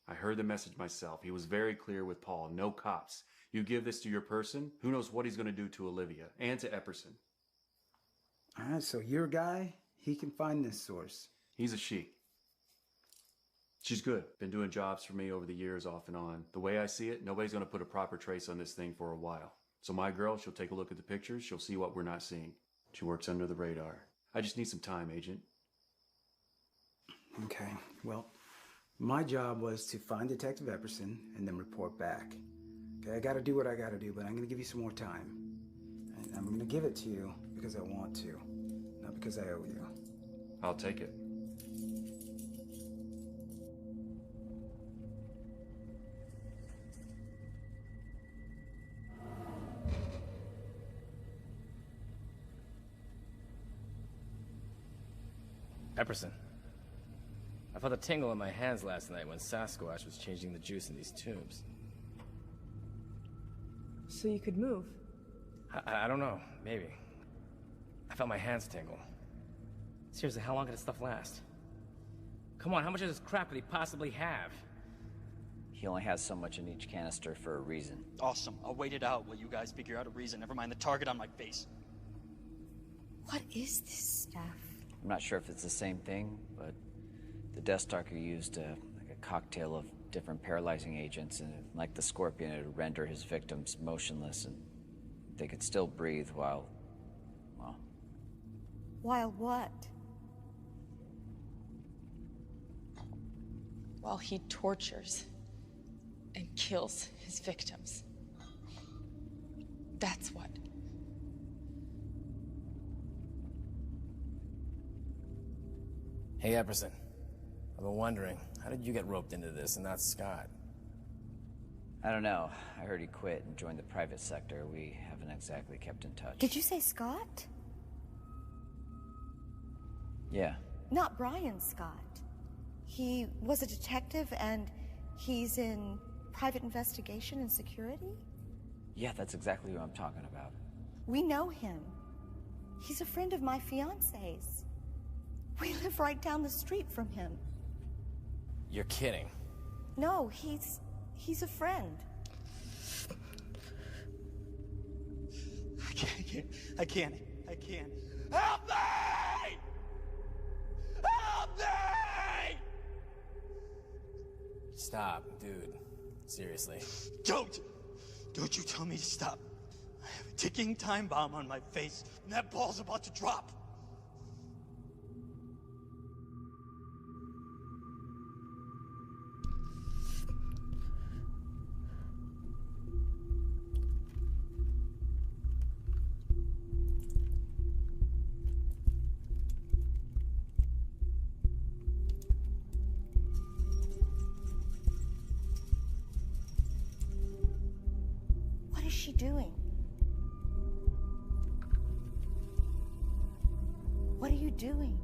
I heard the message myself. He was very clear with Paul. No cops. You give this to your person, who knows what he's gonna do to Olivia and to Epperson. All right, so your guy, he can find this source. He's a she. She's good. Been doing jobs for me over the years off and on. The way I see it, nobody's gonna put a proper trace on this thing for a while. So my girl, she'll take a look at the pictures, she'll see what we're not seeing. She works under the radar. I just need some time, Agent. Okay, well, my job was to find Detective Epperson and then report back. Okay, I gotta do what I gotta do, but I'm gonna give you some more time. And I'm gonna give it to you because I want to, not because I owe you. I'll take it. Epperson. I felt a tingle in my hands last night when Sasquatch was changing the juice in these tubes. So you could move? I don't know. Maybe. I felt my hands tingle. Seriously, how long could this stuff last? Come on, how much of this crap could he possibly have? He only has so much in each canister for a reason. Awesome. I'll wait it out while you guys figure out a reason. Never mind the target on my face. What is this stuff? I'm not sure if it's the same thing, but the Deathstalker used like a cocktail of different paralyzing agents, and like the Scorpion, it would render his victims motionless, and they could still breathe while, well... While what? While he tortures and kills his victims. That's what. Hey, Epperson. I've been wondering, how did you get roped into this and not Scott? I don't know. I heard he quit and joined the private sector. We haven't exactly kept in touch. Did you say Scott? Yeah. Not Brian Scott. He was a detective and he's in private investigation and security? Yeah, that's exactly who I'm talking about. We know him. He's a friend of my fiance's. We live right down the street from him. You're kidding. No, he's a friend. I can't. Help me! Help me! Stop, dude. Seriously. Don't you tell me to stop. I have a ticking time bomb on my face, and that ball's about to drop. What is she doing? What are you doing?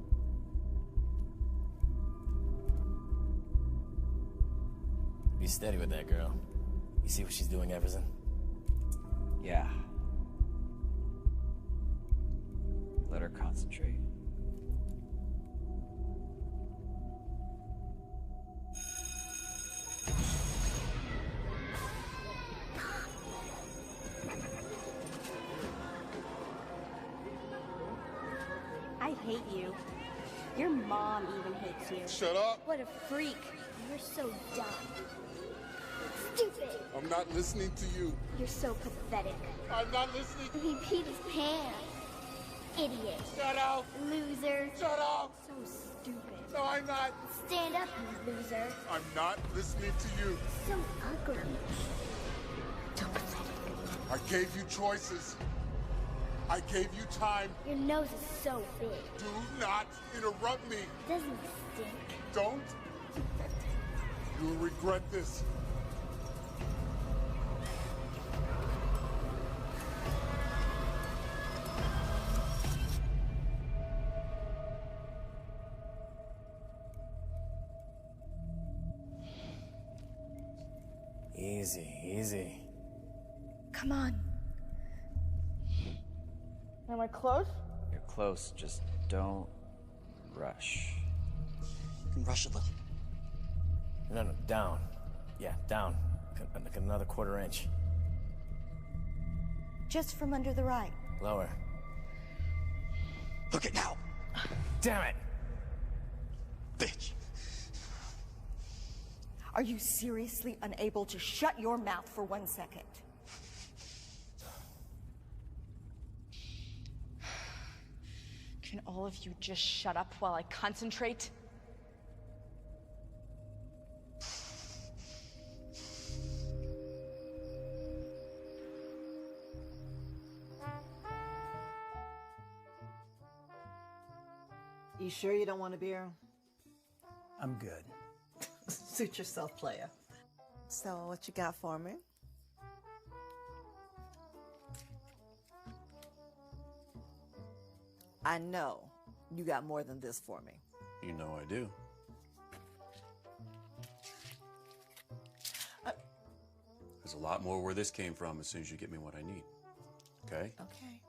Be steady with that girl. You see what she's doing, Epperson? Yeah. Let her concentrate. Your mom even hates you. Shut up! What a freak. You're so dumb. Stupid. I'm not listening to you. You're so pathetic. I'm not listening. He peed his pants. Idiot. Shut up! Loser. Shut up! So stupid. No, I'm not. Stand up, you loser. I'm not listening to you. So ugly. So pathetic. I gave you choices. I gave you time. Your nose is so big. Do not interrupt me. Doesn't it stink? Don't. You'll regret this. Easy, easy. Come on. Am I close? You're close, just don't rush. You can rush a little. No, down. Yeah, down. Like another quarter inch. Just from under the right. Lower. Look it now. Damn it! Bitch. Are you seriously unable to shut your mouth for 1 second? Can all of you just shut up while I concentrate? You sure you don't want a beer? I'm good. Suit yourself, playa. So, what you got for me? I know you got more than this for me. You know I do. There's a lot more where this came from as soon as you get me what I need. Okay? Okay.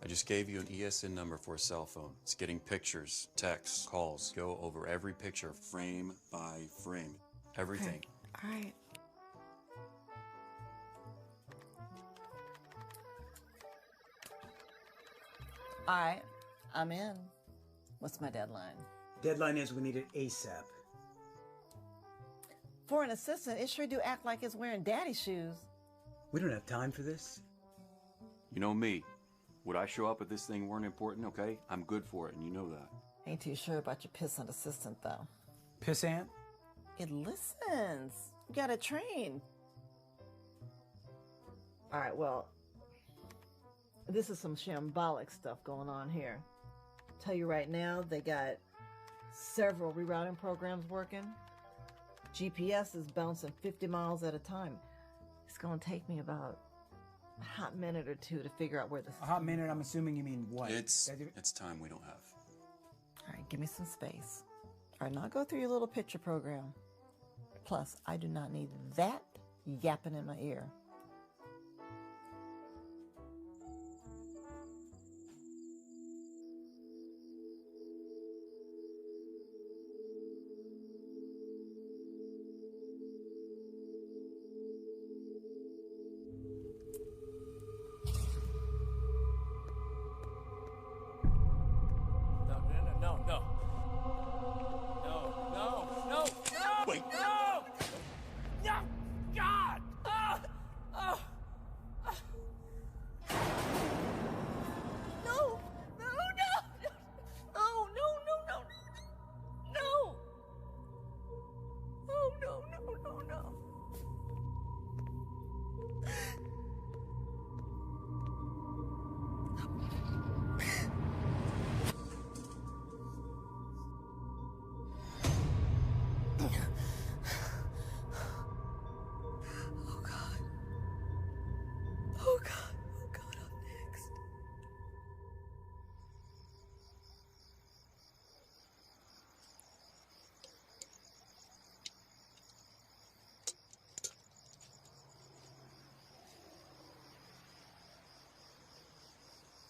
I just gave you an ESN number for a cell phone. It's getting pictures, texts, calls. Go over every picture, frame by frame. Everything. Okay. All right. All right. I'm in. What's my deadline? Deadline is we need it ASAP. For an assistant, it sure do act like it's wearing daddy's shoes. We don't have time for this. You know me. Would I show up if this thing weren't important, okay? I'm good for it, and you know that. Ain't too sure about your pissant assistant, though. Pissant? It listens. You gotta train. All right, well, this is some shambolic stuff going on here. Tell you right now, they got several rerouting programs working. GPS is bouncing 50 miles at a time. It's gonna take me about a hot minute or two to figure out where this is. A hot minute, I'm assuming you mean what? It's time we don't have. All right, give me some space. All right, now go through your little picture program. Plus, I do not need that yapping in my ear.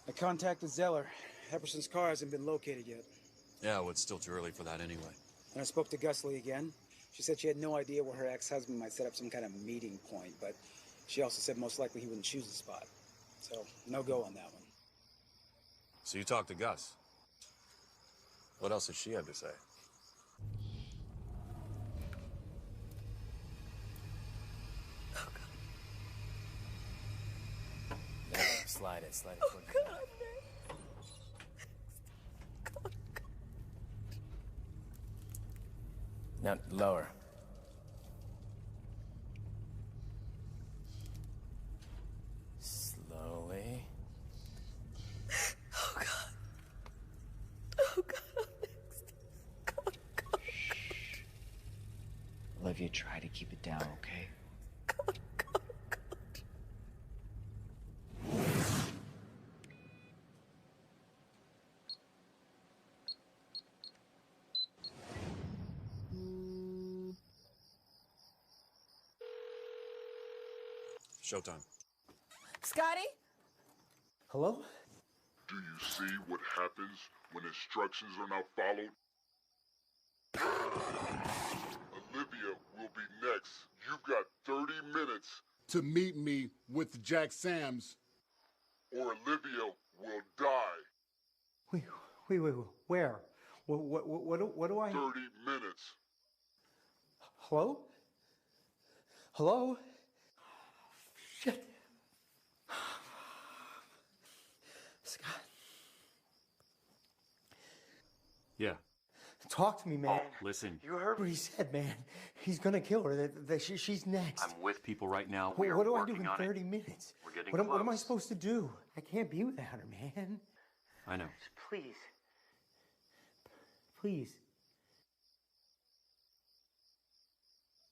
I contacted Zeller. Epperson's car hasn't been located yet. Yeah, well, it's still too early for that anyway. And I spoke to Gusley again. She said she had no idea where her ex-husband might set up some kind of meeting point, but she also said most likely he wouldn't choose the spot. So, no go on that one. So you talked to Gus? What else does she have to say? Yeah, slide it towards your back. Now, lower. Slowly. Oh, God. Oh, God, I'm next. God, God. Olivia, try to keep it down, okay? Showtime. Scotty? Hello? Do you see what happens when instructions are not followed? Olivia will be next. You've got 30 minutes to meet me with Jack Sams, or Olivia will die. Wait, where? What do I... 30 minutes. Hello? Hello? Shit. Scott. Yeah. Talk to me, man. Listen. You heard what he said, man. He's gonna kill her. She's next. I'm with people right now. Wait, We are what do I do working in on 30 it. minutes? We're getting What am I close. supposed to do? I can't be without her, man. I know. Please. Please.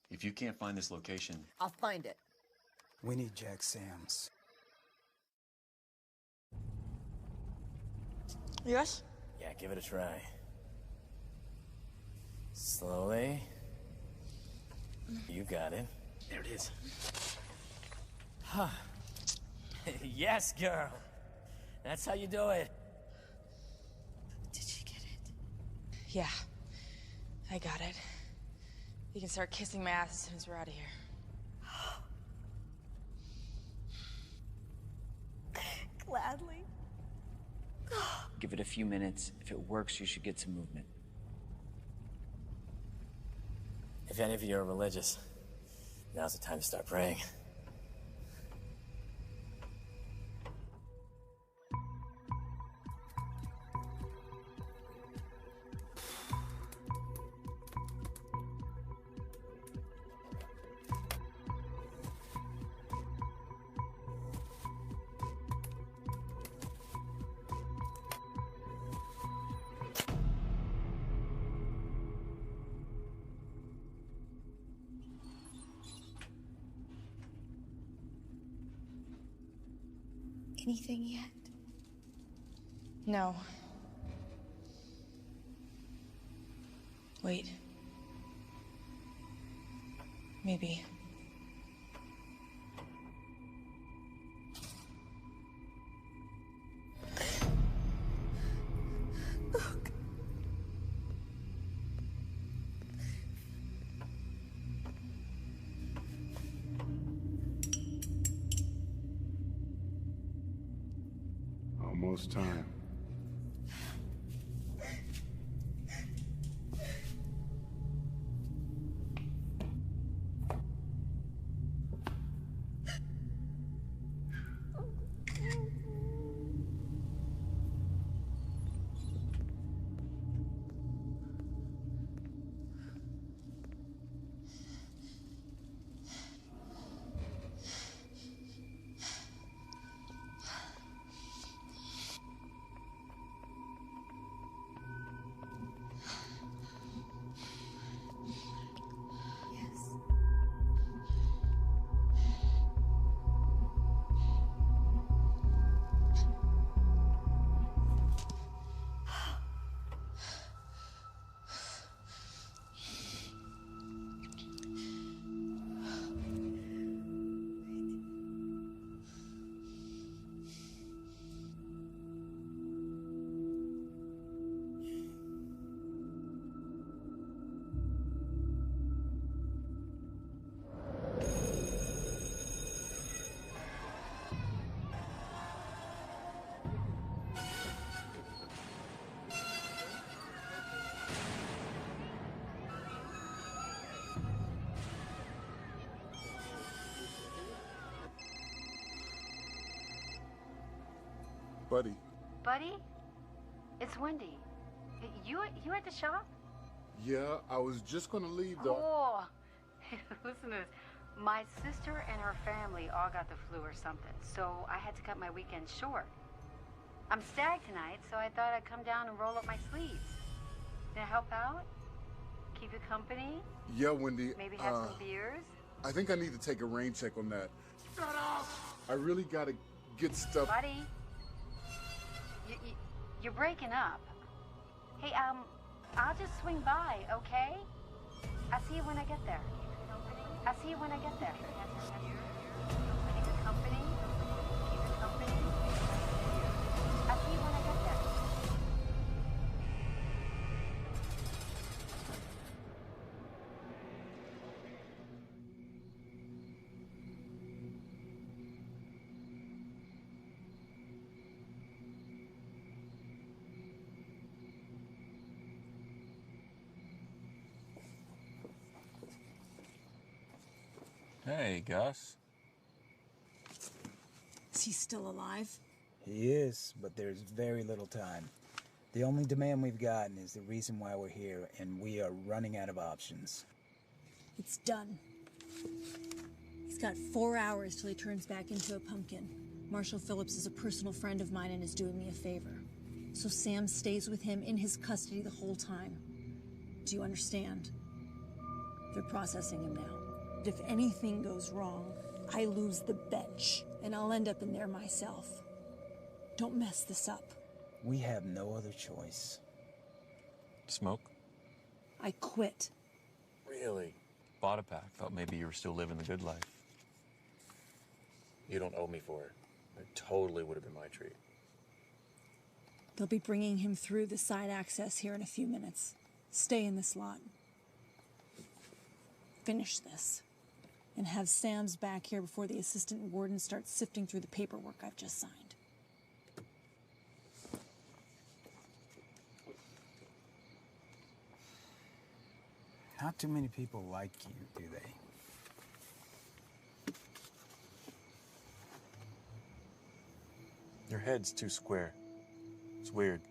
If you can't find this location, I'll find it. We need Jack Sams. Yes? Yeah, give it a try. Slowly. You got it. There it is. Huh. Yes, girl. That's how you do it. Did she get it? Yeah. I got it. You can start kissing my ass as soon as we're out of here. Gladly. Give it a few minutes. If it works, you should get some movement. If any of you are religious, now's the time to start praying. Anything yet? No. Wait. Maybe. Almost time. Buddy. Buddy? It's Wendy. You at the shop? Yeah, I was just gonna leave though. Oh, listen to this. My sister and her family all got the flu or something, so I had to cut my weekend short. I'm stag tonight, so I thought I'd come down and roll up my sleeves. Can I help out? Keep you company? Yeah, Wendy. Maybe have some beers? I think I need to take a rain check on that. I really gotta get stuff. Buddy, you're breaking up. Hey, I'll just swing by, okay? I'll see you when I get there. I'll see you when I get there. Keep you company? Keep you company? I'll see you when I get there. Hey, Gus. Is he still alive? He is, but there's very little time. The only demand we've gotten is the reason why we're here, and we are running out of options. It's done. He's got 4 hours till he turns back into a pumpkin. Marshall Phillips is a personal friend of mine and is doing me a favor. So Sam stays with him in his custody the whole time. Do you understand? They're processing him now. If anything goes wrong, I lose the bench, and I'll end up in there myself. Don't mess this up. We have no other choice. Smoke? I quit. Really? Bought a pack. Thought maybe you were still living the good life. You don't owe me for it. It totally would have been my treat. They'll be bringing him through the side access here in a few minutes. Stay in this lot. Finish this. And have Sam's back here before the assistant warden starts sifting through the paperwork I've just signed. Not too many people like you, do they? Your head's too square. It's weird.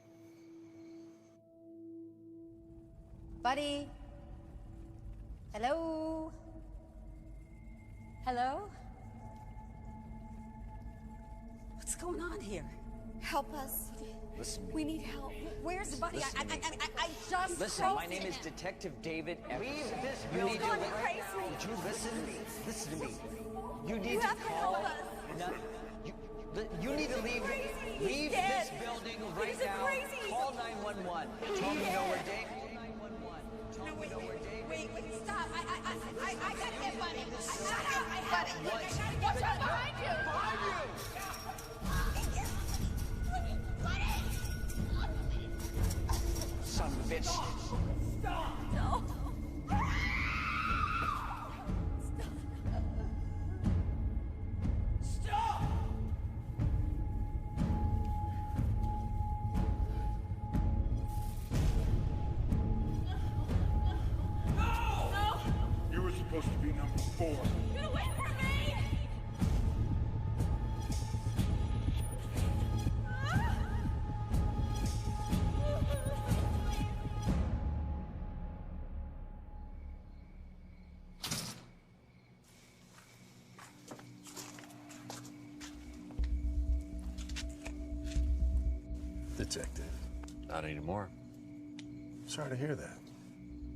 Buddy? Hello? Hello? What's going on here? Help us. Listen. We need help. Where's Buddy? Listen to me. I just Listen, broke my name is in. Detective David Evans. Leave this You need to building. Crazy. Would you listen? Listen to me. You need You to have to call. help us. You need to leave. Crazy. Leave He's this dead. building right He's now. crazy. Call 911. Tell me you know where Dave. No, wait, stop. I gotta get Buddy. I have to. Watch out behind you. Behind you. Son of a bitch. Stop. No. Stop! No. You were supposed to be number 4. Get away from me. Detective. Not anymore. Sorry to hear that.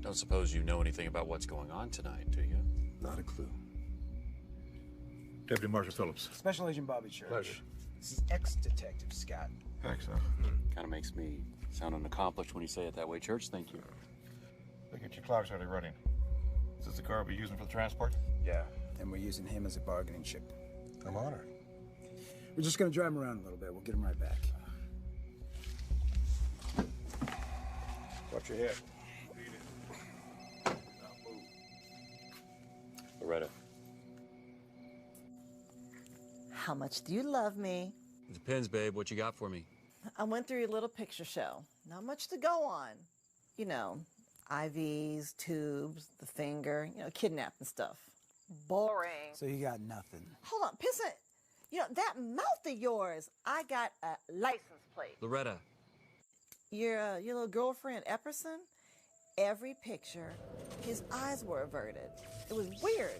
Don't suppose you know anything about what's going on tonight, do you? Not a clue. Deputy Marshal Phillips. Special Agent Bobby Church. Pleasure. This is ex-detective Scott. Thanks, Kind of makes me sound unaccomplished when you say it that way, Church. Thank you. Look at your clock's already running. Is this the car we're using for the transport? Yeah. And we're using him as a bargaining chip. I'm honored. We're just gonna drive him around a little bit. We'll get him right back. Watch your head. Loretta. How much do you love me? It depends, babe. What you got for me? I went through your little picture show. Not much to go on. You know, IVs, tubes, the finger, kidnapping stuff. Boring. So you got nothing. Hold on, Pissant. You know, that mouth of yours, I got a license plate. Loretta. Your little girlfriend, Epperson, every picture, his eyes were averted. It was weird.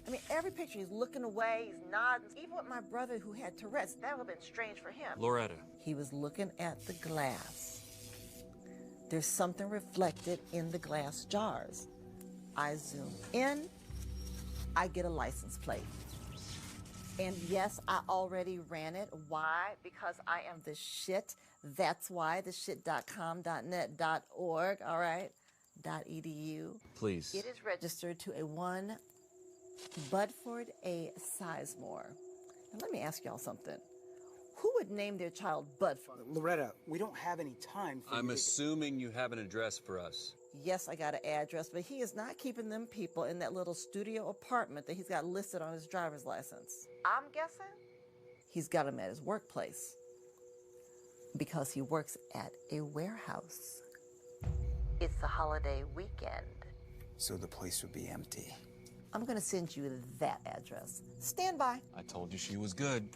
I mean, every picture, he's looking away, he's nodding. Even with my brother who had Tourette's, that would have been strange for him. Loretta. He was looking at the glass. There's something reflected in the glass jars. I zoom in, I get a license plate. And yes, I already ran it. Why? Because I am the shit. That's why, the shit.com.net.org, all right? .edu. Please. It is registered to a 1 Budford A. Sizemore. Now let me ask y'all something. Who would name their child Budford? Loretta, we don't have any time for I'm you to- assuming you have an address for us. Yes, I got an address, but he is not keeping them people in that little studio apartment that he's got listed on his driver's license. I'm guessing he's got him at his workplace because he works at a warehouse. It's the holiday weekend. So the place would be empty. I'm going to send you that address. Stand by. I told you she was good.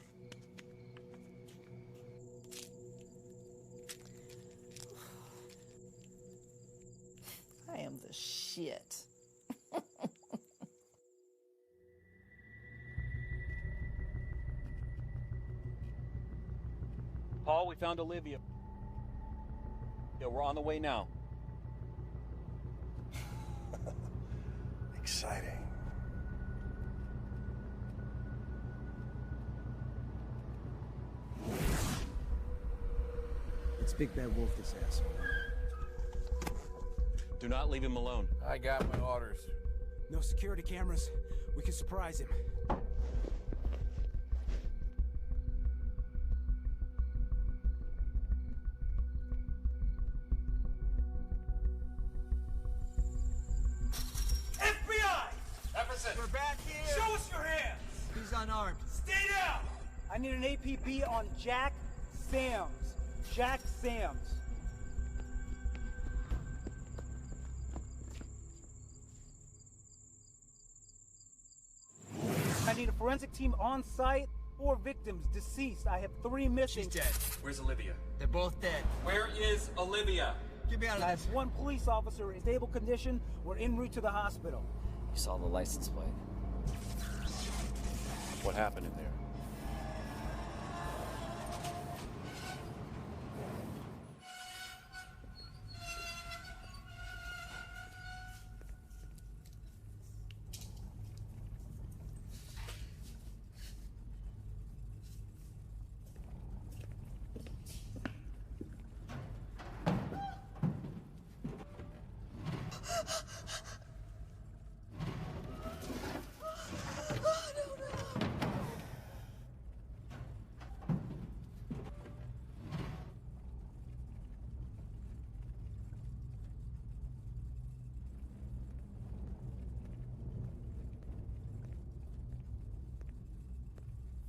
I am the shit. Paul, we found Olivia. Yeah, we're on the way now. Exciting. It's Big Bad Wolf, this asshole. Do not leave him alone. I got my orders. No security cameras. We can surprise him. FBI! Epperson! We're back here! Show us your hands! He's unarmed. Stay down! I need an APB on Jack Sams. Jack Sams. I need a forensic team on site. 4 victims deceased. I have 3 missing. She's dead. Where's Olivia? They're both dead. Where is Olivia? Get me out of I have this. 1 police officer in stable condition. We're en route to the hospital. You saw the license plate. What happened in there?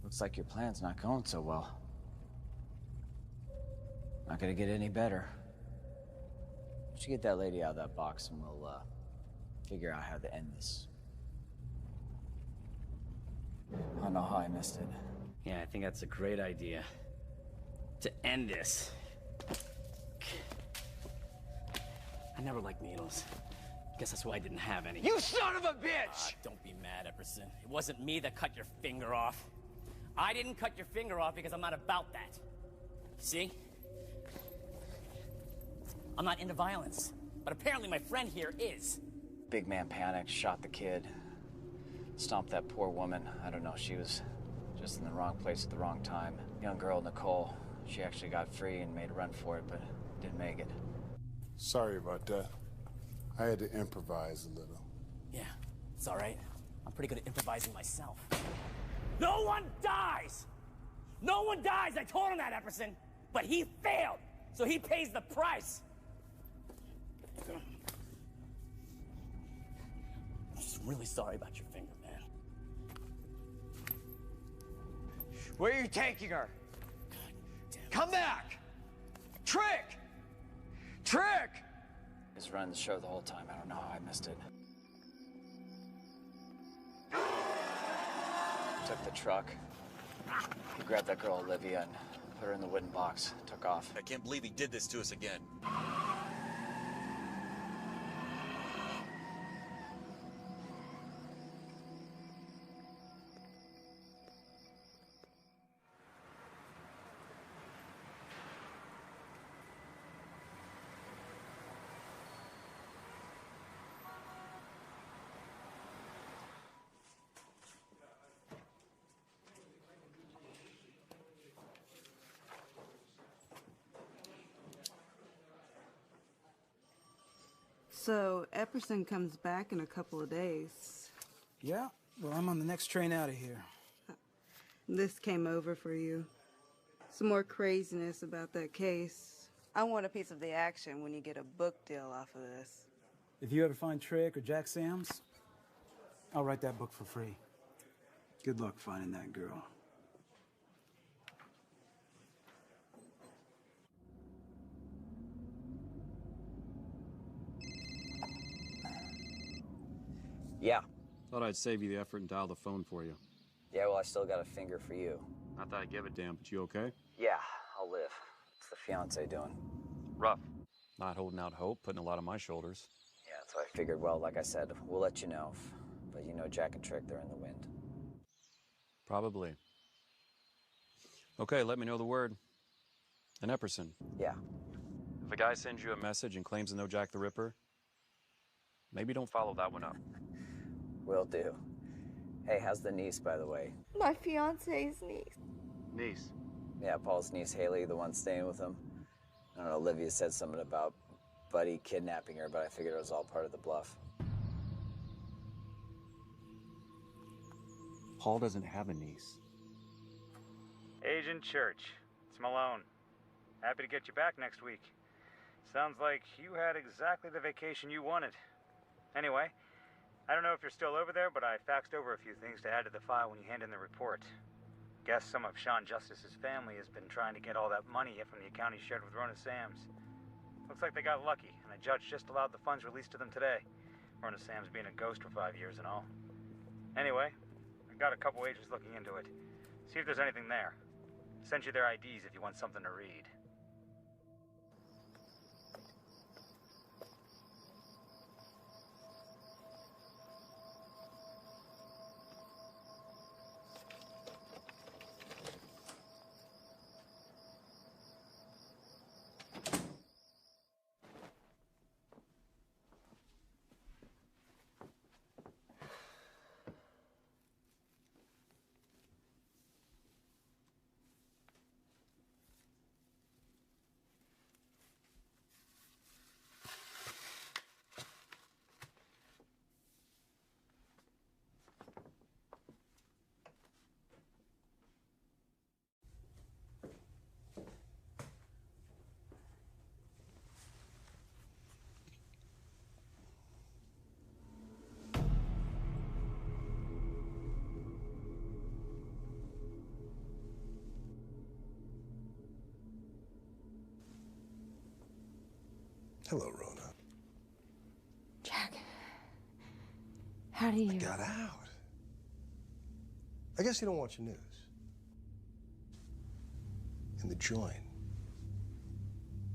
Looks like your plan's not going so well. Not gonna get any better. Why don't you get that lady out of that box and we'll, figure out how to end this. I don't know how I missed it. Yeah, I think that's a great idea. To end this. I never liked needles. Guess that's why I didn't have any. You son of a bitch! Don't be mad, Epperson. It wasn't me that cut your finger off. I didn't cut your finger off because I'm not about that. See? I'm not into violence. But apparently my friend here is. Big man panicked, shot the kid. Stomped that poor woman. I don't know, she was just in the wrong place at the wrong time. Young girl, Nicole, she actually got free and made a run for it, but didn't make it. Sorry about that. I had to improvise a little. Yeah, it's all right. I'm pretty good at improvising myself. No one dies! No one dies! I told him that, Epperson! But he failed, so he pays the price! I'm just really sorry about your finger, man. Where are you taking her? Come back! Trick! Trick! Just running the show the whole time. I don't know how I missed it. Took the truck. He grabbed that girl, Olivia, and put her in the wooden box. Took off. I can't believe he did this to us again. So, Epperson comes back in a couple of days. Yeah, well, I'm on the next train out of here. This came over for you. Some more craziness about that case. I want a piece of the action when you get a book deal off of this. If you ever find Trick or Jack Sam's, I'll write that book for free. Good luck finding that girl. Yeah. Thought I'd save you the effort and dial the phone for you. Yeah, well, I still got a finger for you. Not that I give a damn, but you okay? Yeah, I'll live. What's the fiancé doing? Rough. Not holding out hope, putting a lot on my shoulders. Yeah, so I figured, well, like I said, we'll let you know. But you know Jack and Trick, they're in the wind. Probably. Okay, let me know the word. And Epperson. Yeah. If a guy sends you a message and claims to know Jack the Ripper, maybe don't follow that one up. Will do. Hey, how's the niece, by the way? My fiance's niece. Niece? Yeah, Paul's niece, Haley, the one staying with him. I don't know, Olivia said something about Buddy kidnapping her, but I figured it was all part of the bluff. Paul doesn't have a niece. Agent Church, it's Malone. Happy to get you back next week. Sounds like you had exactly the vacation you wanted. Anyway, I don't know if you're still over there, but I faxed over a few things to add to the file when you hand in the report. Guess some of Sean Justice's family has been trying to get all that money from the account he shared with Rona Sams. Looks like they got lucky, and a judge just allowed the funds released to them today. Rona Sams being a ghost for 5 years and all. Anyway, I got a couple agents looking into it. See if there's anything there. Send you their IDs if you want something to read. Hello, Rona. Jack, how do you... I got out. I guess you don't watch the news. In the joint,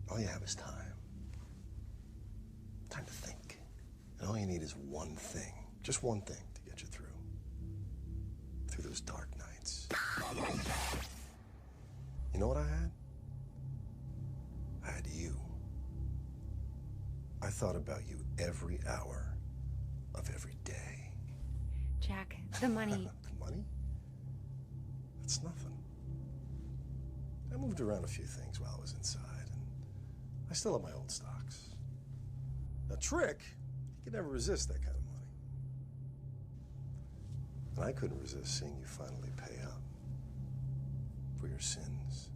all you have is time. Time to think. And all you need is one thing. Just one thing to get you through. Through those dark nights. You know what I had? I had you. I thought about you every hour of every day. Jack, the money... The money? That's nothing. I moved around a few things while I was inside, and I still have my old stocks. Now, Trick, he could never resist that kind of money. And I couldn't resist seeing you finally pay up for your sins.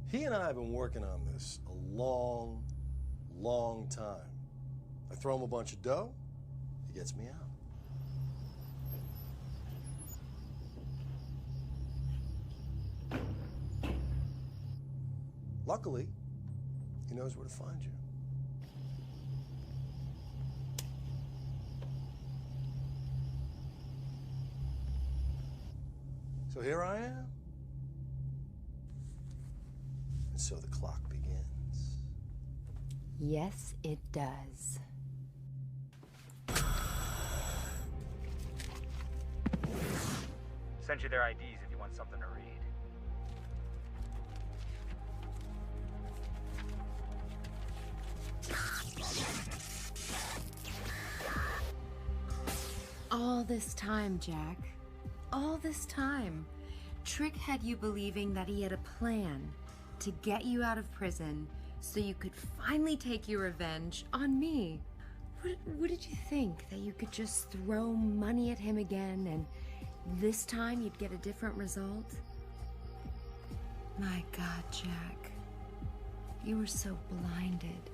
He and I have been working on this a long, long time. I throw him a bunch of dough, he gets me out. Luckily, he knows where to find you. So here I am, And so the clock begins. Yes, it does. Sent you their IDs if you want something to read. All this time, Jack. All this time. Trick had you believing that he had a plan to get you out of prison so you could finally take your revenge on me. What did you think? That you could just throw money at him again and this time you'd get a different result? My God, Jack. You were so blinded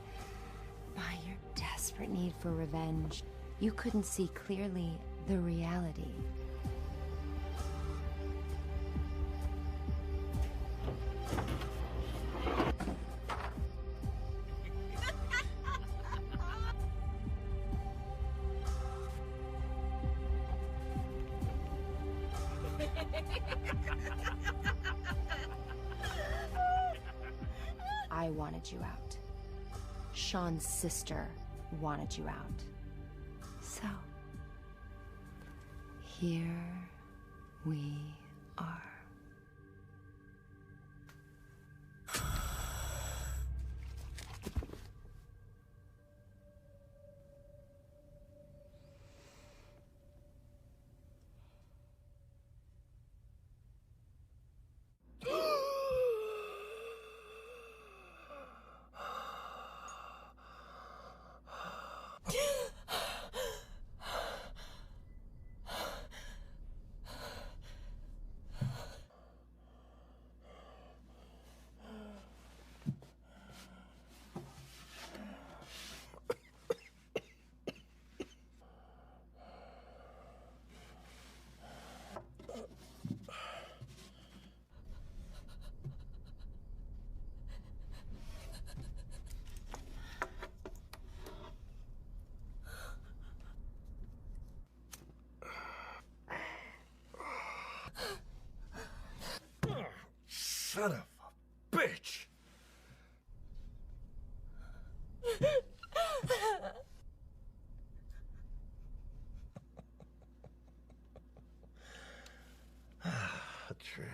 by your desperate need for revenge. You couldn't see clearly the reality. I wanted you out. Sean's sister wanted you out. So, here we are. Son of a bitch! Trick.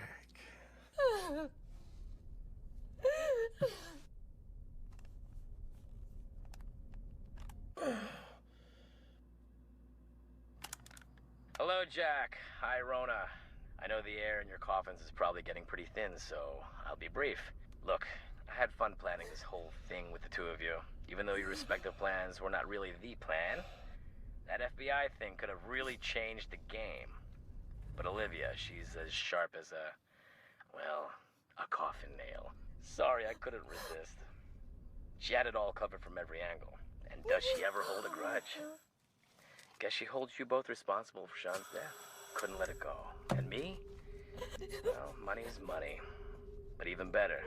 Hello, Jack. Hi, Rona. I know the air in your coffins is probably getting pretty thin, so I'll be brief. Look, I had fun planning this whole thing with the two of you. Even though your respective plans were not really the plan, that FBI thing could have really changed the game. But Olivia, she's as sharp as a coffin nail. Sorry, I couldn't resist. She had it all covered from every angle. And does she ever hold a grudge? Guess she holds you both responsible for Sean's death. Couldn't let it go. And me? Well, money is money. But even better,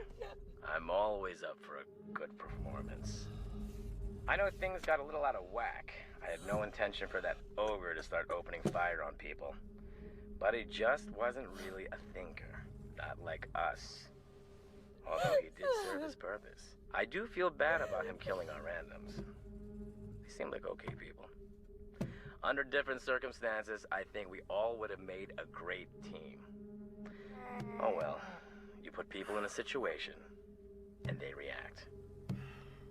I'm always up for a good performance. I know things got a little out of whack. I had no intention for that ogre to start opening fire on people. But he just wasn't really a thinker. Not like us. Although he did serve his purpose. I do feel bad about him killing our randoms. They seem like okay people. Under different circumstances, I think we all would have made a great team. Oh well, you put people in a situation, and they react.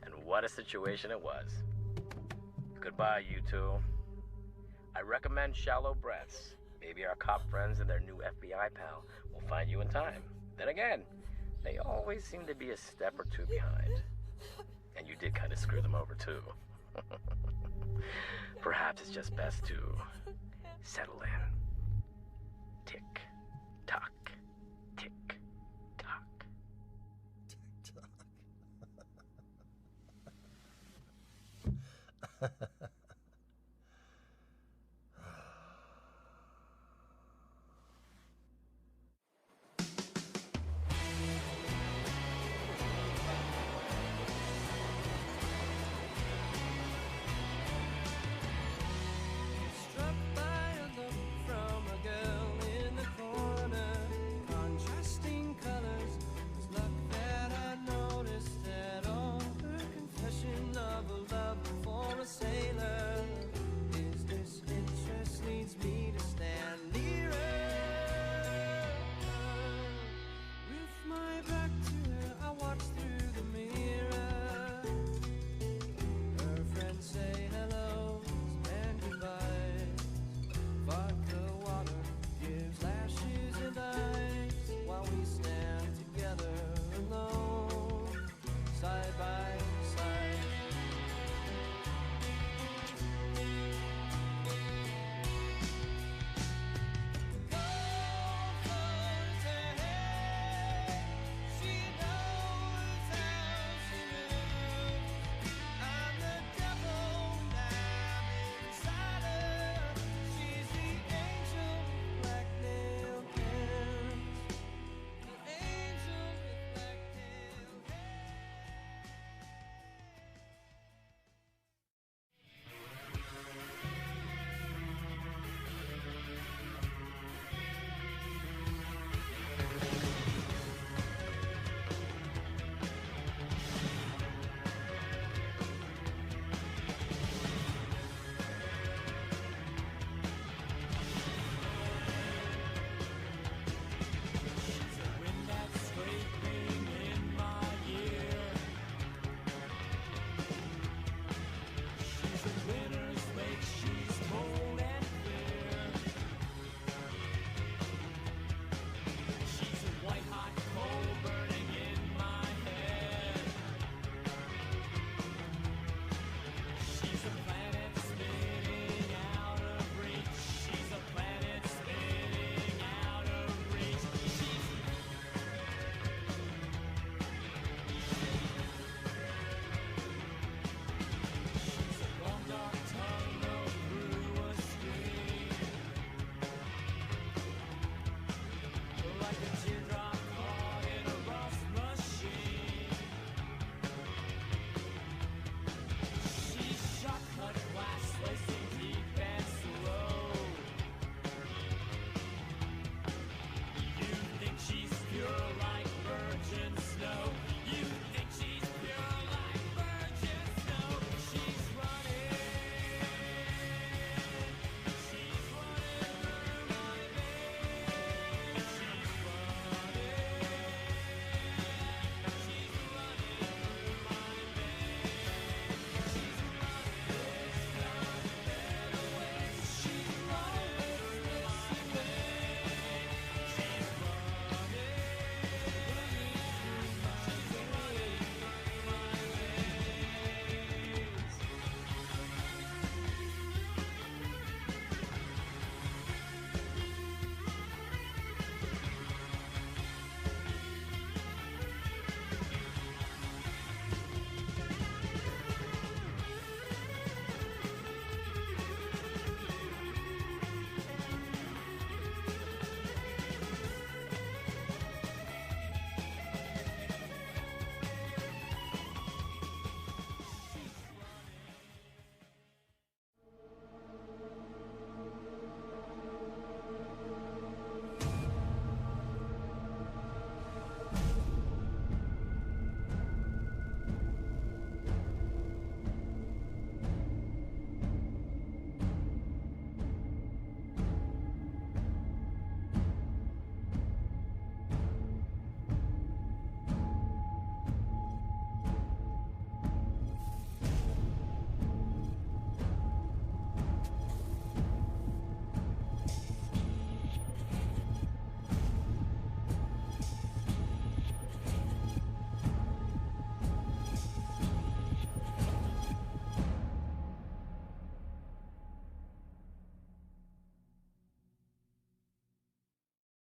And what a situation it was. Goodbye, you two. I recommend shallow breaths. Maybe our cop friends and their new FBI pal will find you in time. Then again, they always seem to be a step or two behind. And you did kind of screw them over, too. Perhaps it's just best to settle in.